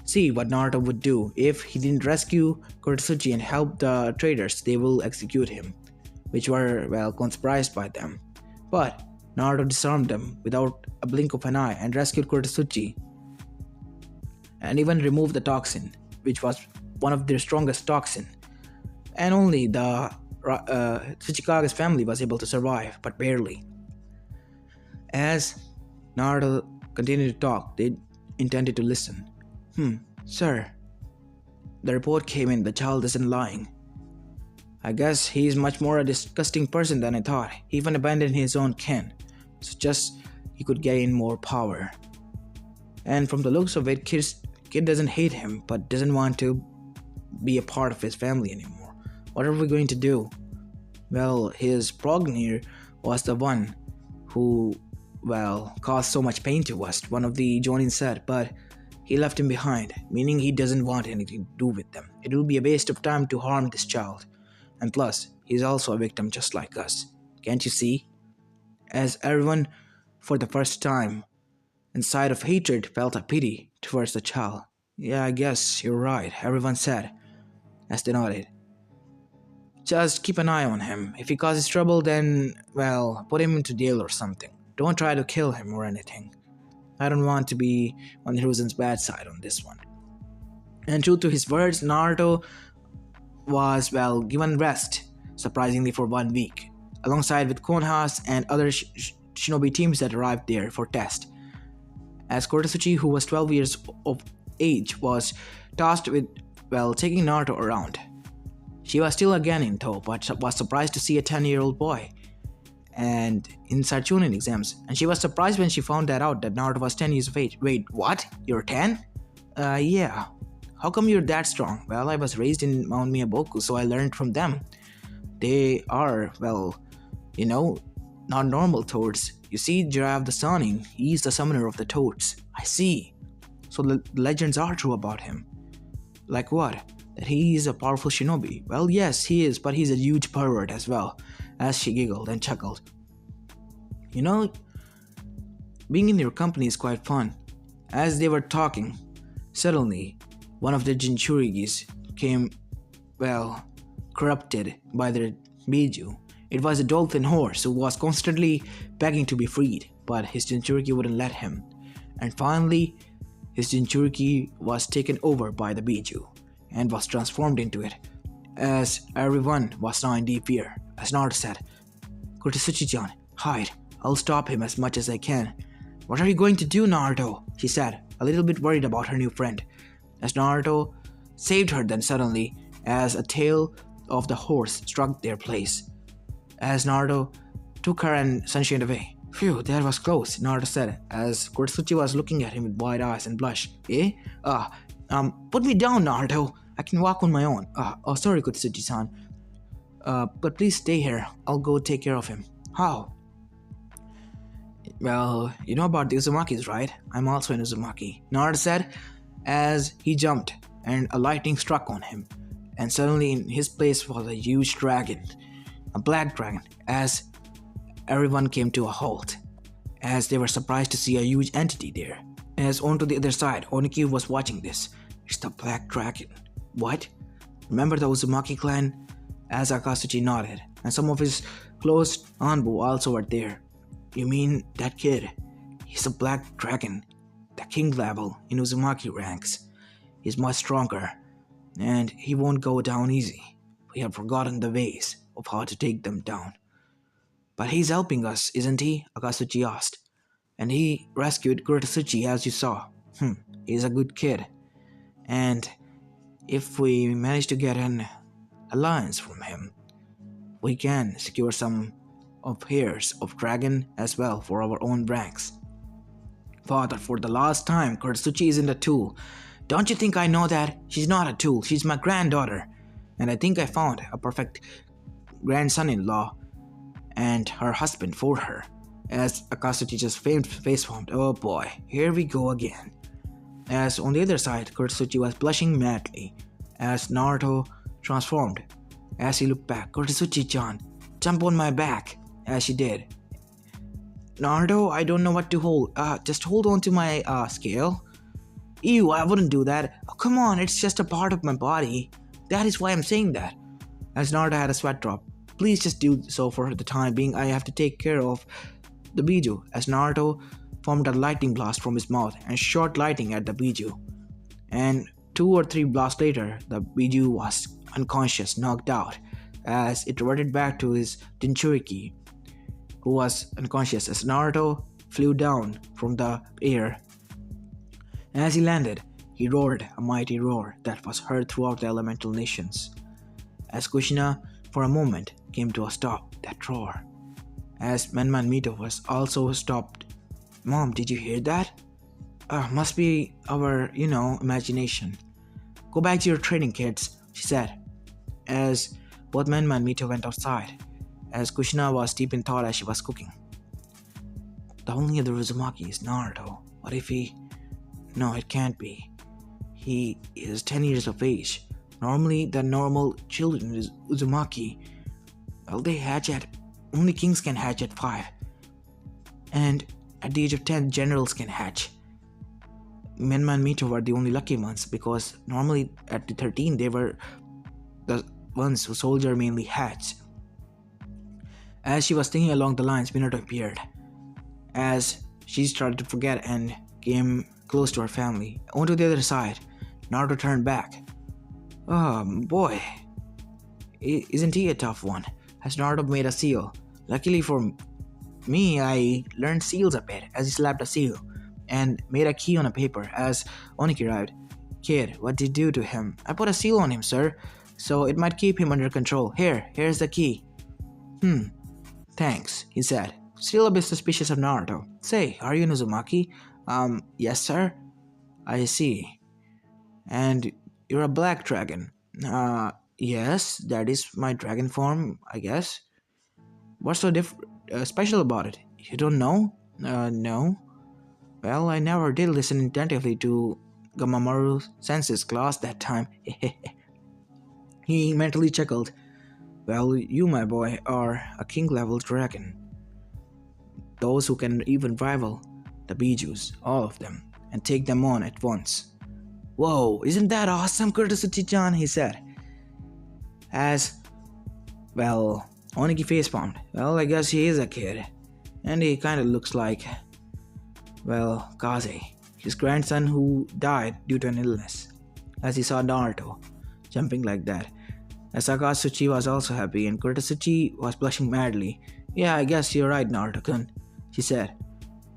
Speaker 1: see what Naruto would do. If he didn't rescue Kuretsuchi and help the traders, they will execute him, which were, well, conspired by them. But Naruto disarmed them without a blink of an eye and rescued Kuretsuchi, and even removed the toxin, which was one of their strongest toxin. And only the Tsuchikage's family was able to survive, but barely. As Naruto continued to talk, they intended to listen. Sir, the report came in, the child isn't lying. I guess he's much more a disgusting person than I thought. He even abandoned his own kin, so just he could gain more power. And from the looks of it, kid doesn't hate him, but doesn't want to be a part of his family anymore. What are we going to do? Well, his progenitor was the one who, well, caused so much pain to us, one of the Jonin said, but he left him behind, meaning he doesn't want anything to do with them. It will be a waste of time to harm this child. And plus, he's also a victim just like us. Can't you see? As everyone, for the first time, inside of hatred, felt a pity towards the child. Yeah, I guess you're right, everyone said, as they nodded. Just keep an eye on him. If he causes trouble, then, well, put him into jail or something. Don't try to kill him or anything. I don't want to be on Hiruzen's bad side on this one. And true to his words, Naruto was, well, given rest, surprisingly for 1 week, alongside with Konoha's and other shinobi teams that arrived there for test. As Kuretsuchi, who was 12 years of age, was tasked with, well, taking Naruto around. She was still a genin though, but was surprised to see a 10-year-old boy and in Chunin exams, and she was surprised when she found that out that Naruto was 10 years of age. Wait, what? You're 10? Yeah. How come you're that strong? Well, I was raised in Mount Miyaboku, so I learned from them. They are, well, not normal toads. You see, Giraffe the Sannin, he's the summoner of the toads. I see. So the legends are true about him. Like what? That he is a powerful shinobi. Well, yes, he is, but he's a huge pervert as well, as she giggled and chuckled. Being in your company is quite fun. As they were talking, suddenly, one of the Jinchurigis came, well, corrupted by their Biju. It was a dolphin horse who was constantly begging to be freed, but his Jinchuriki wouldn't let him. And finally, his Jinchuriki was taken over by the Biju and was transformed into it, as everyone was now in deep fear. As Naruto said, Kuretsuchi-chan, hide. I'll stop him as much as I can. What are you going to do, Naruto? She said, a little bit worried about her new friend. As Naruto saved her then suddenly, as a tail of the horse struck their place. As Naruto took her and Sunshine away. Phew, that was close, Naruto said, as Kurtsuchi was looking at him with wide eyes and blushed. Eh? Put me down, Naruto. I can walk on my own. Sorry, Kurtsuchi-san. But please stay here. I'll go take care of him. How? Well, you know about the Uzumakis, right? I'm also an Uzumaki, Naruto said, as he jumped and a lightning struck on him. And suddenly in his place was a huge dragon, a black dragon, as everyone came to a halt, as they were surprised to see a huge entity there. As on to the other side, Oniki was watching this. It's the black dragon. What? Remember the Uzumaki clan? As Akatsuchi nodded, and some of his close Anbu also were there. You mean that kid? He's a black dragon, the king level in Uzumaki ranks. He's much stronger, and he won't go down easy. We have forgotten the ways of how to take them down. But he's helping us, isn't he? Akatsuchi asked. And he rescued Kurtsuchi, as you saw. He's a good kid. And if we manage to get an alliance from him, we can secure some of hairs of dragon as well for our own ranks. Father, for the last time, Kurtsuchi isn't a tool. Don't you think I know that? She's not a tool, she's my granddaughter. And I think I found a perfect grandson-in-law and her husband for her. As Akatsuchi just face-palmed. Oh boy, here we go again. As on the other side, Kurtsuchi was blushing madly as Naruto transformed. As he looked back, Kurtsuchi-chan, jump on my back. As she did. Naruto, I don't know what to hold. Just hold on to my scale. Ew, I wouldn't do that. Oh, come on, it's just a part of my body. That is why I'm saying that. As Naruto had a sweat drop. Please just do so for the time being. I have to take care of the Biju. As Naruto formed a lightning blast from his mouth and shot lightning at the Biju. And 2 or 3 blasts later, the Biju was unconscious, knocked out, as it reverted back to his Jinchuriki, who was unconscious as Naruto flew down from the air. As he landed, he roared a mighty roar that was heard throughout the elemental nations. As Kushina, for a moment, came to a stop, that roar. As Menman Mito was also stopped. Mom, did you hear that? Must be our, imagination. Go back to your training, kids, she said, as both Menman and Mito went outside, as Kushina was deep in thought as she was cooking. The only other Uzumaki is Naruto. What if he... No, it can't be. He is 10 years of age. Normally, the normal children is Uzumaki. Well, they hatch at... Only kings can hatch at 5. And at the age of 10, generals can hatch. Menma and Mito were the only lucky ones because normally at the 13, they were the ones who soldier mainly hatched. As she was thinking along the lines, Minato appeared. As she started to forget and came close to her family. Onto the other side, Naruto turned back. Oh boy, isn't he a tough one? As Naruto made a seal. Luckily for me, I learned seals a bit as he slapped a seal and made a key on a paper as Oniki arrived. Kid, what did you do to him? I put a seal on him, sir, so it might keep him under control. Here's the key. Thanks, he said, still a bit suspicious of Naruto. Say, are you an Uzumaki? Yes, sir. I see. And you're a black dragon. Yes, that is my dragon form, I guess. What's so special about it? You don't know? No. Well, I never did listen attentively to Gamamaru Sensei's class that time. He mentally chuckled. Well, you, my boy, are a king-level dragon. Those who can even rival the Bijus, all of them, and take them on at once. Whoa, isn't that awesome, Kurtsuchi-chan? He said. As, well, Oniki facepalmed. Well, I guess he is a kid. And he kinda looks like, well, Kaze, his grandson who died due to an illness. As he saw Naruto jumping like that. As Akatsuchi was also happy and Kurtsuchi was blushing madly. Yeah, I guess you're right, Naruto-kun, she said.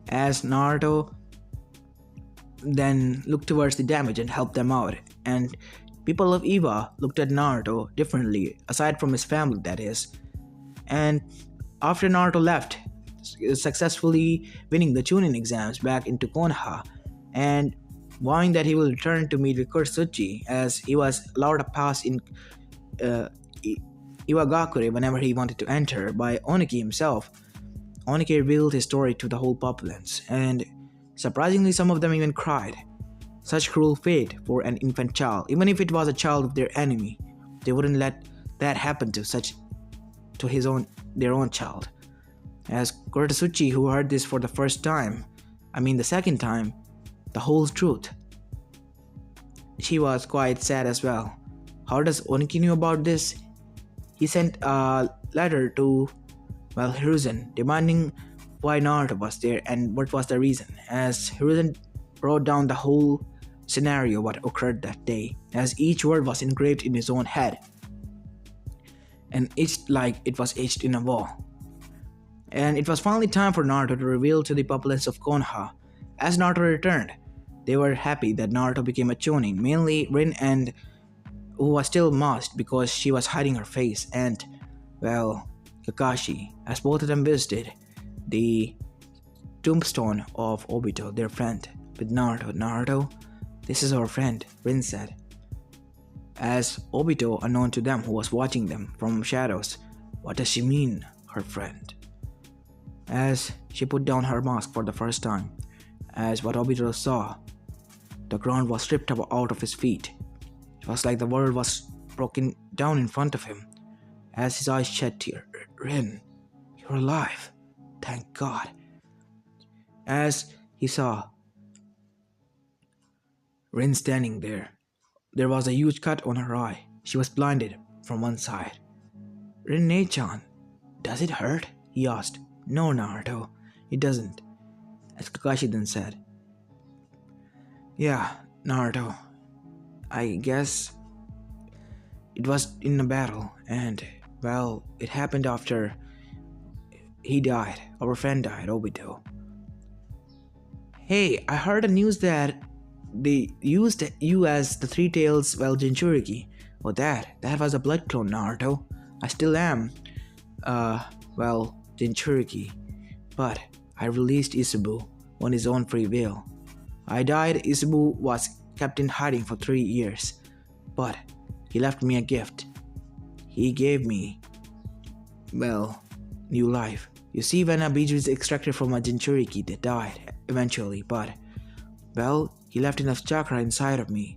Speaker 1: As Naruto then looked towards the damage and helped them out. And people of Eva looked at Naruto differently, aside from his family, that is. And after Naruto left, successfully winning the Chunin exams back into Konoha, and vowing that he will return to meet with Kurtsuchi as he was allowed a pass in uh, I- Iwagakure whenever he wanted to enter by Oniki himself. Oniki revealed his story to the whole populace, and surprisingly, some of them even cried. Such cruel fate for an infant child, even if it was a child of their enemy, they wouldn't let that happen to his own their own child. As Kurtsuchi, who heard this for the first time, I mean the second time, the whole truth, she was quite sad as well. How does Oniki knew about this? He sent a letter to, well, Hiruzen, demanding why Naruto was there and what was the reason. As Hiruzen wrote down the whole scenario what occurred that day, as each word was engraved in his own head and etched like it was etched in a wall. And it was finally time for Naruto to reveal to the populace of Konoha. As Naruto returned, they were happy that Naruto became a Chunin, mainly Rin, and who was still masked because she was hiding her face, and, well, Kakashi, as both of them visited the tombstone of Obito, their friend, with Naruto. Naruto, this is our friend, Rin said. As Obito, unknown to them, who was watching them from shadows, what does she mean, her friend? As she put down her mask for the first time, as what Obito saw, the ground was stripped out of his feet. It was like the world was broken down in front of him. As his eyes shed tears, Rin, you're alive. Thank God. As he saw Rin standing there was a huge cut on her eye. She was blinded from one side. Rin-chan, does it hurt? He asked. No, Naruto, it doesn't. As Kakashi then said, yeah, Naruto, I guess it was in a battle, and, well, it happened after he died. Our friend died, Obito. Hey, I heard the news that they used you as the Three Tails, well, Jinchuriki. Oh, that was a blood clone, Naruto. I still am, well, Jinchuriki. But I released Izubu on his own free will. I died, Izubu was kept in hiding for 3 years. But he left me a gift. He gave me, well, new life. You see, when a Biju is extracted from a Jinchuriki, they died eventually, but, well, he left enough chakra inside of me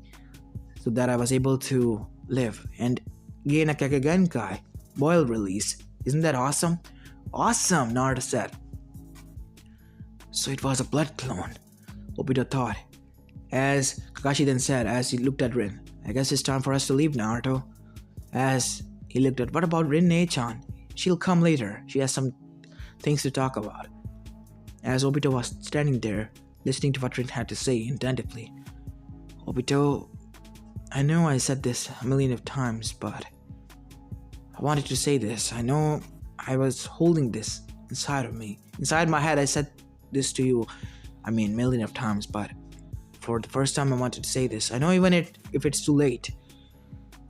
Speaker 1: so that I was able to live and gain a Kagegenkai boil release. Isn't that awesome? Awesome, Naruto said. So it was a blood clone, Obito thought. As Kakashi then said, as he looked at Rin, I guess it's time for us to leave, Naruto. As he looked at, what about Rin-chan? She'll come later. She has some things to talk about. As Obito was standing there, listening to what Rin had to say attentively. Obito, I know I said this a million of times, but I wanted to say this. I know I was holding this inside of me. Inside my head, I said this to you, a million of times, but for the first time I wanted to say this. I know even if it's too late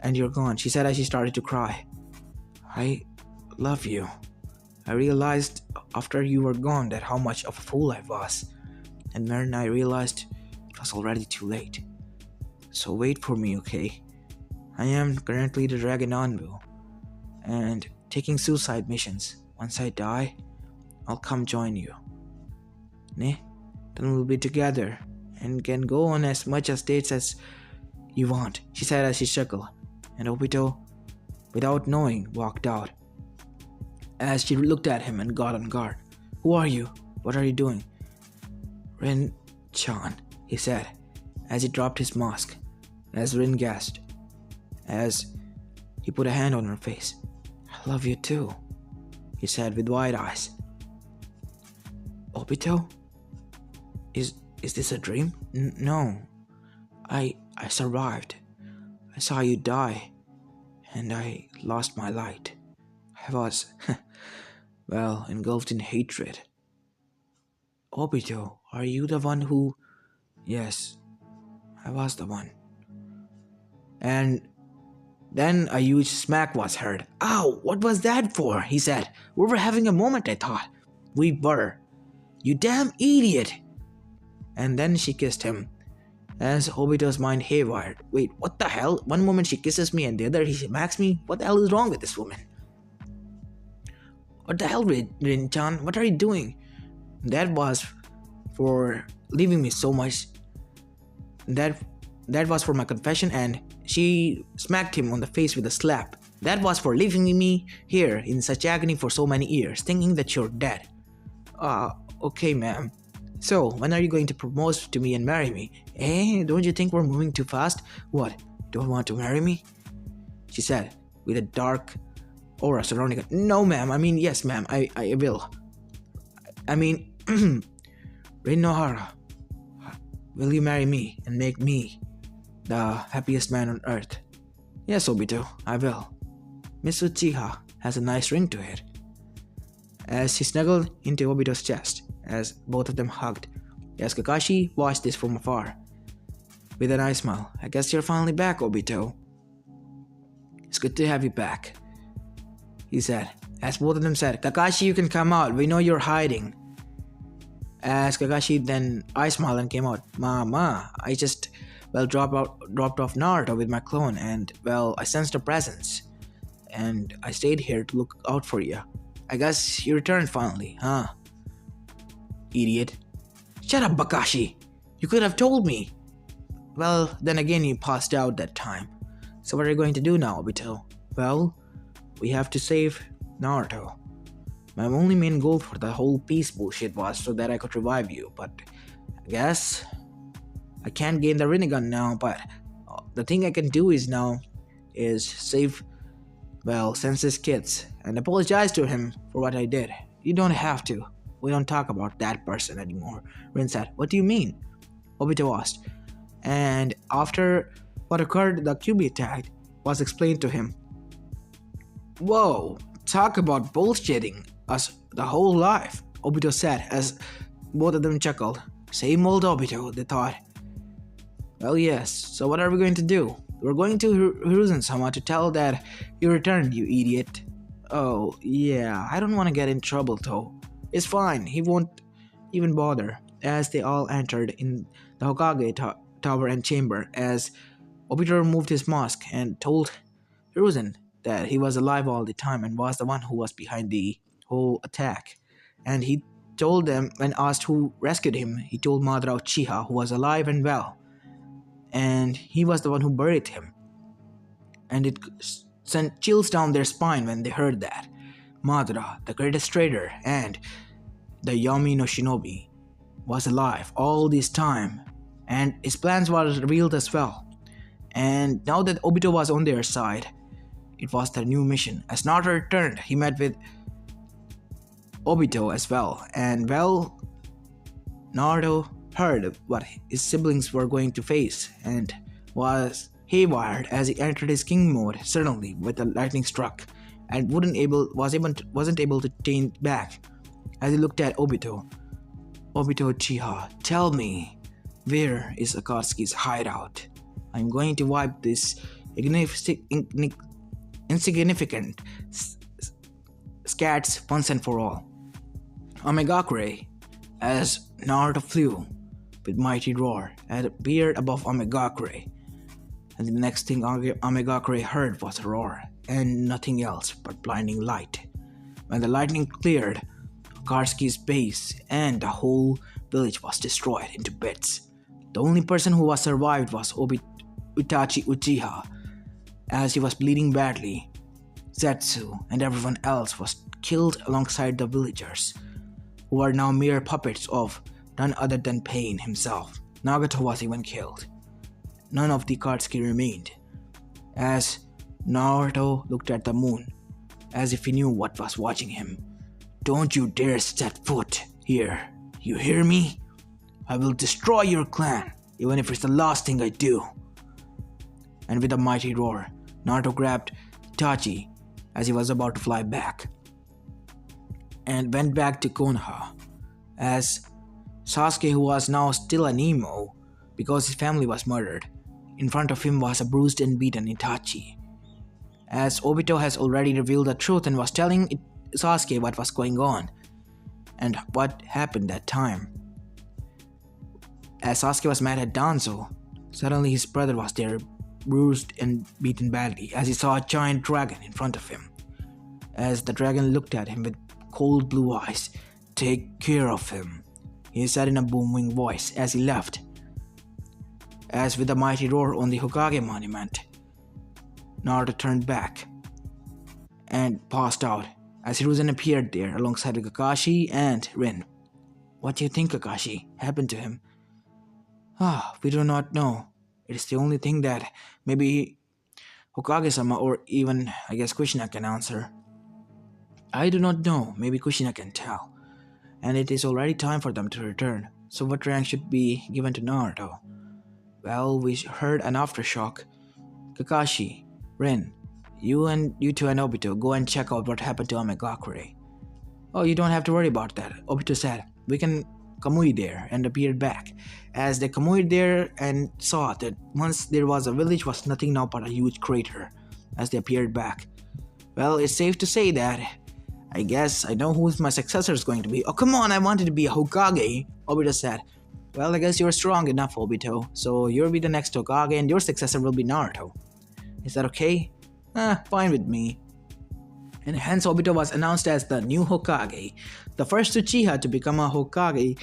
Speaker 1: and you're gone, she said as she started to cry. I love you. I realized after you were gone that how much of a fool I was. And then I realized it was already too late. So wait for me, okay? I am currently the Dragon Anbu and taking suicide missions. Once I die, I'll come join you. Ne? Then we'll be together and can go on as much as dates as you want, she said as she chuckled. And Obito, without knowing, walked out. As she looked at him and got on guard. Who are you? What are you doing? Rin-chan, he said, as he dropped his mask. As Rin gasped, as he put a hand on her face. I love you too, he said with wide eyes. Obito? Is this a dream? No. I survived. I saw you die, and I lost my light. I was, well, engulfed in hatred. Obito, are you the one who... Yes, I was the one. And Then a huge smack was heard. "Ow, what was that for?" he said. "We were having a moment, I thought." "We were." "You damn idiot." And then she kissed him. As Obito's mind haywired. Wait, what the hell? One moment she kisses me and the other he smacks me? What the hell is wrong with this woman? What the hell, Rin-chan? What are you doing? That was for leaving me so much. That was for my confession, and she smacked him on the face with a slap. "That was for leaving me here in such agony for so many years, thinking that you're dead." Okay, ma'am. "So, when are you going to propose to me and marry me?" "Eh, don't you think we're moving too fast?" "What, don't want to marry me?" she said, with a dark aura surrounding her. "No, ma'am. I mean, yes, ma'am. I will. I mean, Rin Nohara, will you marry me and make me the happiest man on earth?" "Yes, Obito, I will." "Miss Uchiha has a nice ring to it." As she snuggled into Obito's chest, as both of them hugged, as Kakashi watched this from afar. With a nice smile, "I guess you're finally back, Obito." "It's good to have you back," he said. As both of them said, "Kakashi, you can come out. We know you're hiding." As Kakashi then I smiled and came out. "Mama, I just, dropped off Naruto with my clone, and, I sensed a presence. And I stayed here to look out for you. I guess you returned finally, huh?" "Idiot." "Shut up, Bakashi. You could have told me." "Well, then again, you passed out that time. So what are you going to do now, Obito?" "Well, we have to save Naruto. My only main goal for the whole peace bullshit was so that I could revive you, but I guess I can't gain the Rinnegan now, but the thing I can do is save, Sensei's kids and apologize to him for what I did." "You don't have to. We don't talk about that person anymore," Rin said. "What do you mean?" Obito asked. And after what occurred, the QB attack was explained to him. "Whoa, talk about bullshitting us the whole life," Obito said as both of them chuckled. Same old Obito, they thought. "Well, yes, so what are we going to do?" "We're going to Hiruzen-sama to tell that you returned, you idiot." "Oh, yeah, I don't want to get in trouble though." "It's fine, he won't even bother." As they all entered in the Hokage tower and chamber, as Obito removed his mask and told Hiruzen that he was alive all the time and was the one who was behind the whole attack. And he told them, when asked who rescued him, he told Madara Uchiha, who was alive and well. And he was the one who buried him. And it sent chills down their spine when they heard that. Madara, the greatest trader and the Yami no Shinobi, was alive all this time, and his plans were revealed as well. And now that Obito was on their side, it was their new mission. As Naruto returned, he met with Obito as well, and Naruto heard what his siblings were going to face and was haywired as he entered his king mode suddenly with a lightning struck and wasn't able to turn back. As he looked at Obito Uchiha, "Tell me, where is Akatsuki's hideout? I'm going to wipe this insignificant scats once and for all." Omegakure, as Naruto flew with mighty roar and appeared above Omegakure, and the next thing Omegakure heard was a roar and nothing else but blinding light. When the lightning cleared Akatsuki's base and the whole village was destroyed into bits. The only person who was survived was Itachi Uchiha, as he was bleeding badly. Zetsu and everyone else was killed alongside the villagers, who are now mere puppets of none other than Pain himself. Nagato was even killed. None of the Akatsuki remained. As Naruto looked at the moon, as if he knew what was watching him. "Don't you dare set foot here, you hear me? I will destroy your clan, even if it's the last thing I do." And with a mighty roar, Naruto grabbed Itachi as he was about to fly back, and went back to Konoha, as Sasuke, who was now still an emo because his family was murdered, in front of him was a bruised and beaten Itachi. as Obito has already revealed the truth and was telling Sasuke what was going on and what happened that time. As Sasuke was mad at Danzo, suddenly his brother was there, bruised and beaten badly, as he saw a giant dragon in front of him. As the dragon looked at him with cold blue eyes, "Take care of him," he said in a booming voice as he left. As with a mighty roar on the Hokage monument, Naruto turned back and passed out as Hiruzen appeared there alongside Kakashi and Rin. "What do you think, Kakashi, happened to him?" We do not know. It is the only thing that maybe Hokage-sama or even, I guess, Kushina can answer. I do not know. Maybe Kushina can tell. And it is already time for them to return. So what rank should be given to Naruto? Well, we heard an aftershock. Kakashi, Rin, you two and Obito go and check out what happened to Amegakure. Oh, you don't have to worry about that, Obito said. We can Kamui there, and appeared back. As they Kamui'd there and saw that once there was a village was nothing now but a huge crater. As they appeared back. Well, it's safe to say that I guess I know who my successor is going to be. Oh, come on, I wanted to be a Hokage, Obito said. Well, I guess you're strong enough, Obito. So you'll be the next Hokage and your successor will be Naruto. Is that okay? Fine with me. And hence Obito was announced as the new Hokage, the first Uchiha to become a Hokage,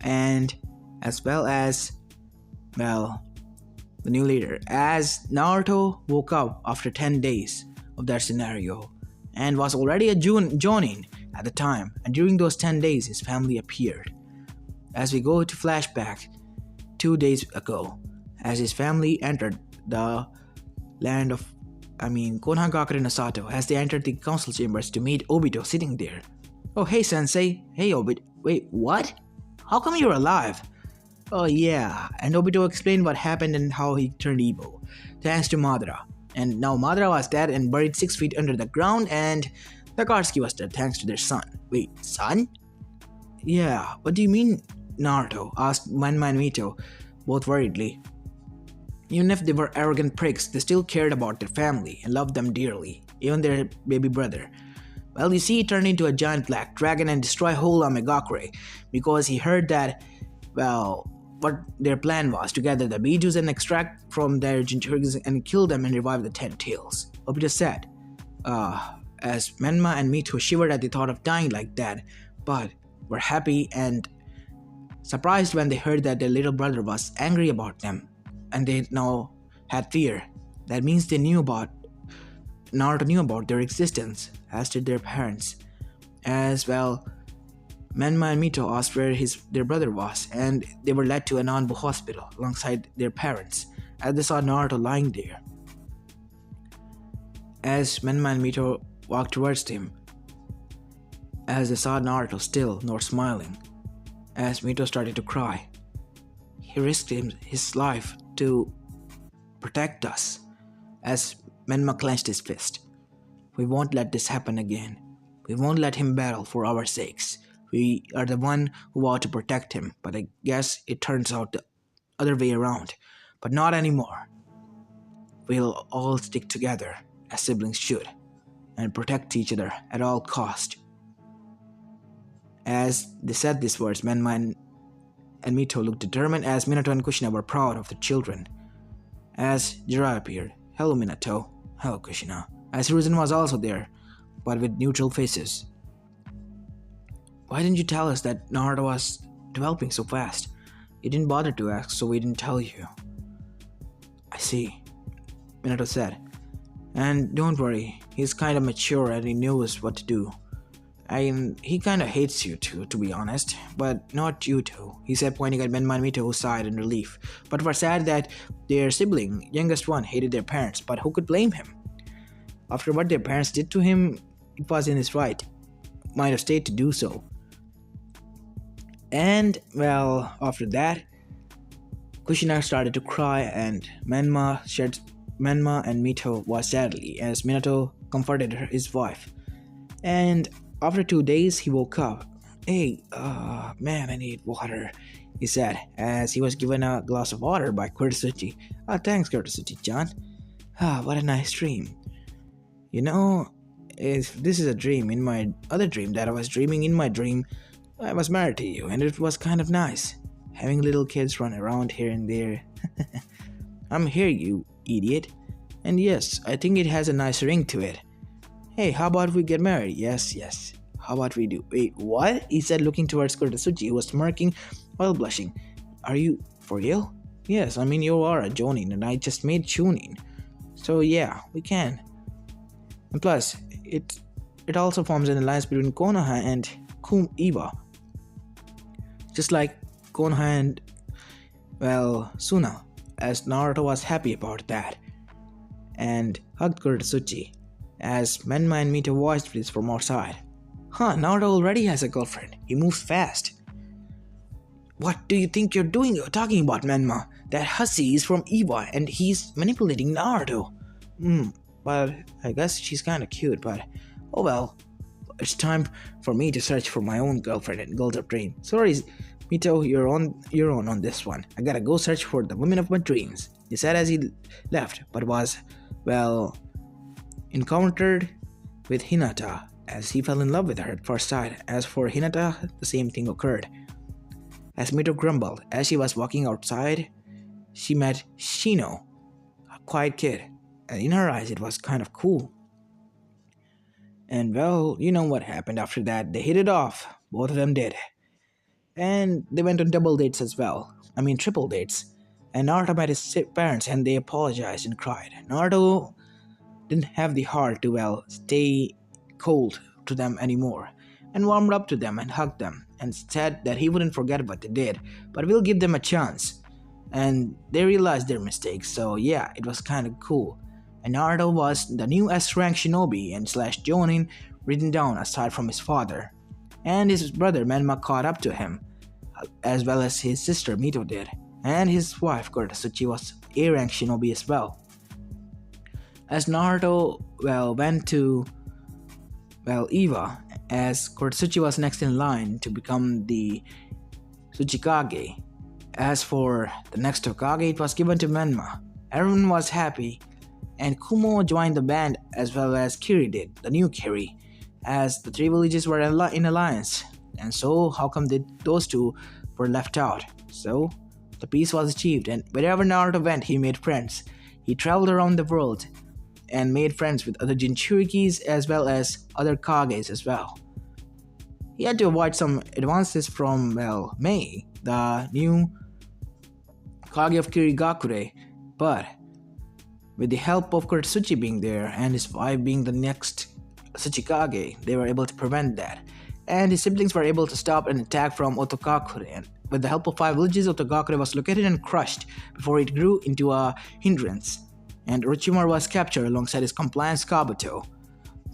Speaker 1: and as well as, well, the new leader. As Naruto woke up after 10 days of that scenario, and was already a Jonin at the time, and during those 10 days his family appeared. As we go to flashback 2 days ago, as his family entered the land of Konohagakure no Sato, as they entered the council chambers to meet Obito sitting there. Oh, hey sensei. Hey Obito. Wait, what? How come you're alive? Oh yeah, and Obito explained what happened and how he turned evil, thanks to Madara. And now Madara was dead and buried 6 feet under the ground, and Takatsuki was dead thanks to their son. Wait, son? Yeah, what do you mean, Naruto? Asked Manma and Mito, both worriedly. Even if they were arrogant pricks, they still cared about their family and loved them dearly, even their baby brother. Well, you see, he turned into a giant black dragon and destroyed whole Amegakure because he heard that, well, what their plan was to gather the Bijus and extract from their Jinchurikis and kill them and revive the 10 tails. Obito said, as Menma and Mito shivered at the thought of dying like that, but were happy and surprised when they heard that their little brother was angry about them. And they now had fear. That means Naruto knew about their existence, as did their parents. As well, Menma and Mito asked where their brother was, and they were led to an Anbu hospital alongside their parents, as they saw Naruto lying there. As Menma and Mito walked towards him, as they saw Naruto still nor smiling, as Mito started to cry. He risked his life to protect us, as Menma clenched his fist. We won't let this happen again. We won't let him battle for our sakes. We are the one who ought to protect him, but I guess it turns out the other way around. But not anymore. We'll all stick together, as siblings should, and protect each other at all cost. As they said these words, Menma and Mito looked determined, as Minato and Kushina were proud of their children. As Jiraiya appeared. Hello Minato. Hello Kushina. As Hiruzen was also there, but with neutral faces. Why didn't you tell us that Naruto was developing so fast? You didn't bother to ask, so we didn't tell you. I see, Minato said. And don't worry, he's kinda mature and he knows what to do. He kinda hates you too, to be honest, but not you two, he said, pointing at Menma and Mito, who sighed in relief, but were sad that their sibling, youngest one, hated their parents, but who could blame him? After what their parents did to him, it was in his right, might have stayed to do so. And, well, after that, Kushina started to cry and Menma and Mito was sadly, as Minato comforted his wife. And after 2 days, he woke up. Hey, man, I need water, he said, as he was given a glass of water by Kurtsuchi. Thanks, Kurtsuchi-chan. What a nice dream. You know, if this is a dream, in my other dream that I was dreaming in my dream, I was married to you, and it was kind of nice. Having little kids run around here and there. I'm here, you idiot. And yes, I think it has a nice ring to it. Hey, how about we get married? Yes, yes. How about we do? Wait, what? He said, looking towards Kurtasuchi, who was smirking while blushing. Are you for real? Yes, I mean, you are a Jonin, and I just made Chunin. So yeah, we can. And plus, it also forms an alliance between Konoha and Kum Iwa. Just like Konoha and, well, Suna, as Naruto was happy about that and hugged Kurtasuchi, as Menma and Mito watched this from outside. Huh, Naruto already has a girlfriend. He moves fast. What do you think you're doing? You're talking about Menma. That hussy is from Iwa and he's manipulating Naruto. But I guess she's kinda cute, but oh well. It's time for me to search for my own girlfriend and girls of dream. Sorry, Mito, you're on this one. I gotta go search for the women of my dreams. He said as he left, but was, well, encountered with Hinata, as he fell in love with her at first sight. As for Hinata, the same thing occurred. As Mito grumbled, as she was walking outside, she met Shino, a quiet kid, and in her eyes it was kind of cool. And well, you know what happened after that. They hit it off. Both of them did. And they went on double dates as well. I mean, triple dates. And Naruto met his parents and they apologized and cried. Naruto didn't have the heart to, well, stay cold to them anymore. And warmed up to them and hugged them. And said that he wouldn't forget what they did. But will give them a chance. And they realized their mistakes. So yeah, it was kind of cool. And Naruto was the new S-rank shinobi and slash Jonin written down aside from his father. And his brother Menma caught up to him, as well as his sister Mito did. And his wife Kurtasuchi was A-rank shinobi as well. As Naruto, well, went to, well, Iwa, as Kurtasuchi was next in line to become the Tsuchikage. As for the next Hokage, it was given to Menma. Everyone was happy. And Kumo joined the band as well as Kiri did, the new Kiri, as the three villages were in alliance. And so, how come those two were left out? So, the peace was achieved, and wherever Naruto went, he made friends. He traveled around the world and made friends with other Jinchurikis as well as other Kages as well. He had to avoid some advances from, well, Mei, the new Kage of Kirigakure, but with the help of Kurtsuchi being there and his wife being the next Tsuchikage, they were able to prevent that. And his siblings were able to stop an attack from Otogakure. And with the help of 5 villages, Otogakure was located and crushed before it grew into a hindrance. And Orochimaru was captured alongside his compliance Kabuto.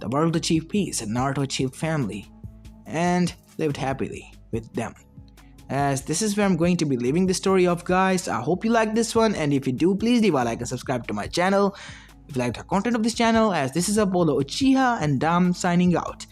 Speaker 1: The world achieved peace and Naruto achieved family. And lived happily with them. As this is where I'm going to be leaving the story off, guys. I hope you like this one, and if you do, please leave a like and subscribe to my channel if you like the content of this channel, as this is Apollo Uchiha and I'm signing out.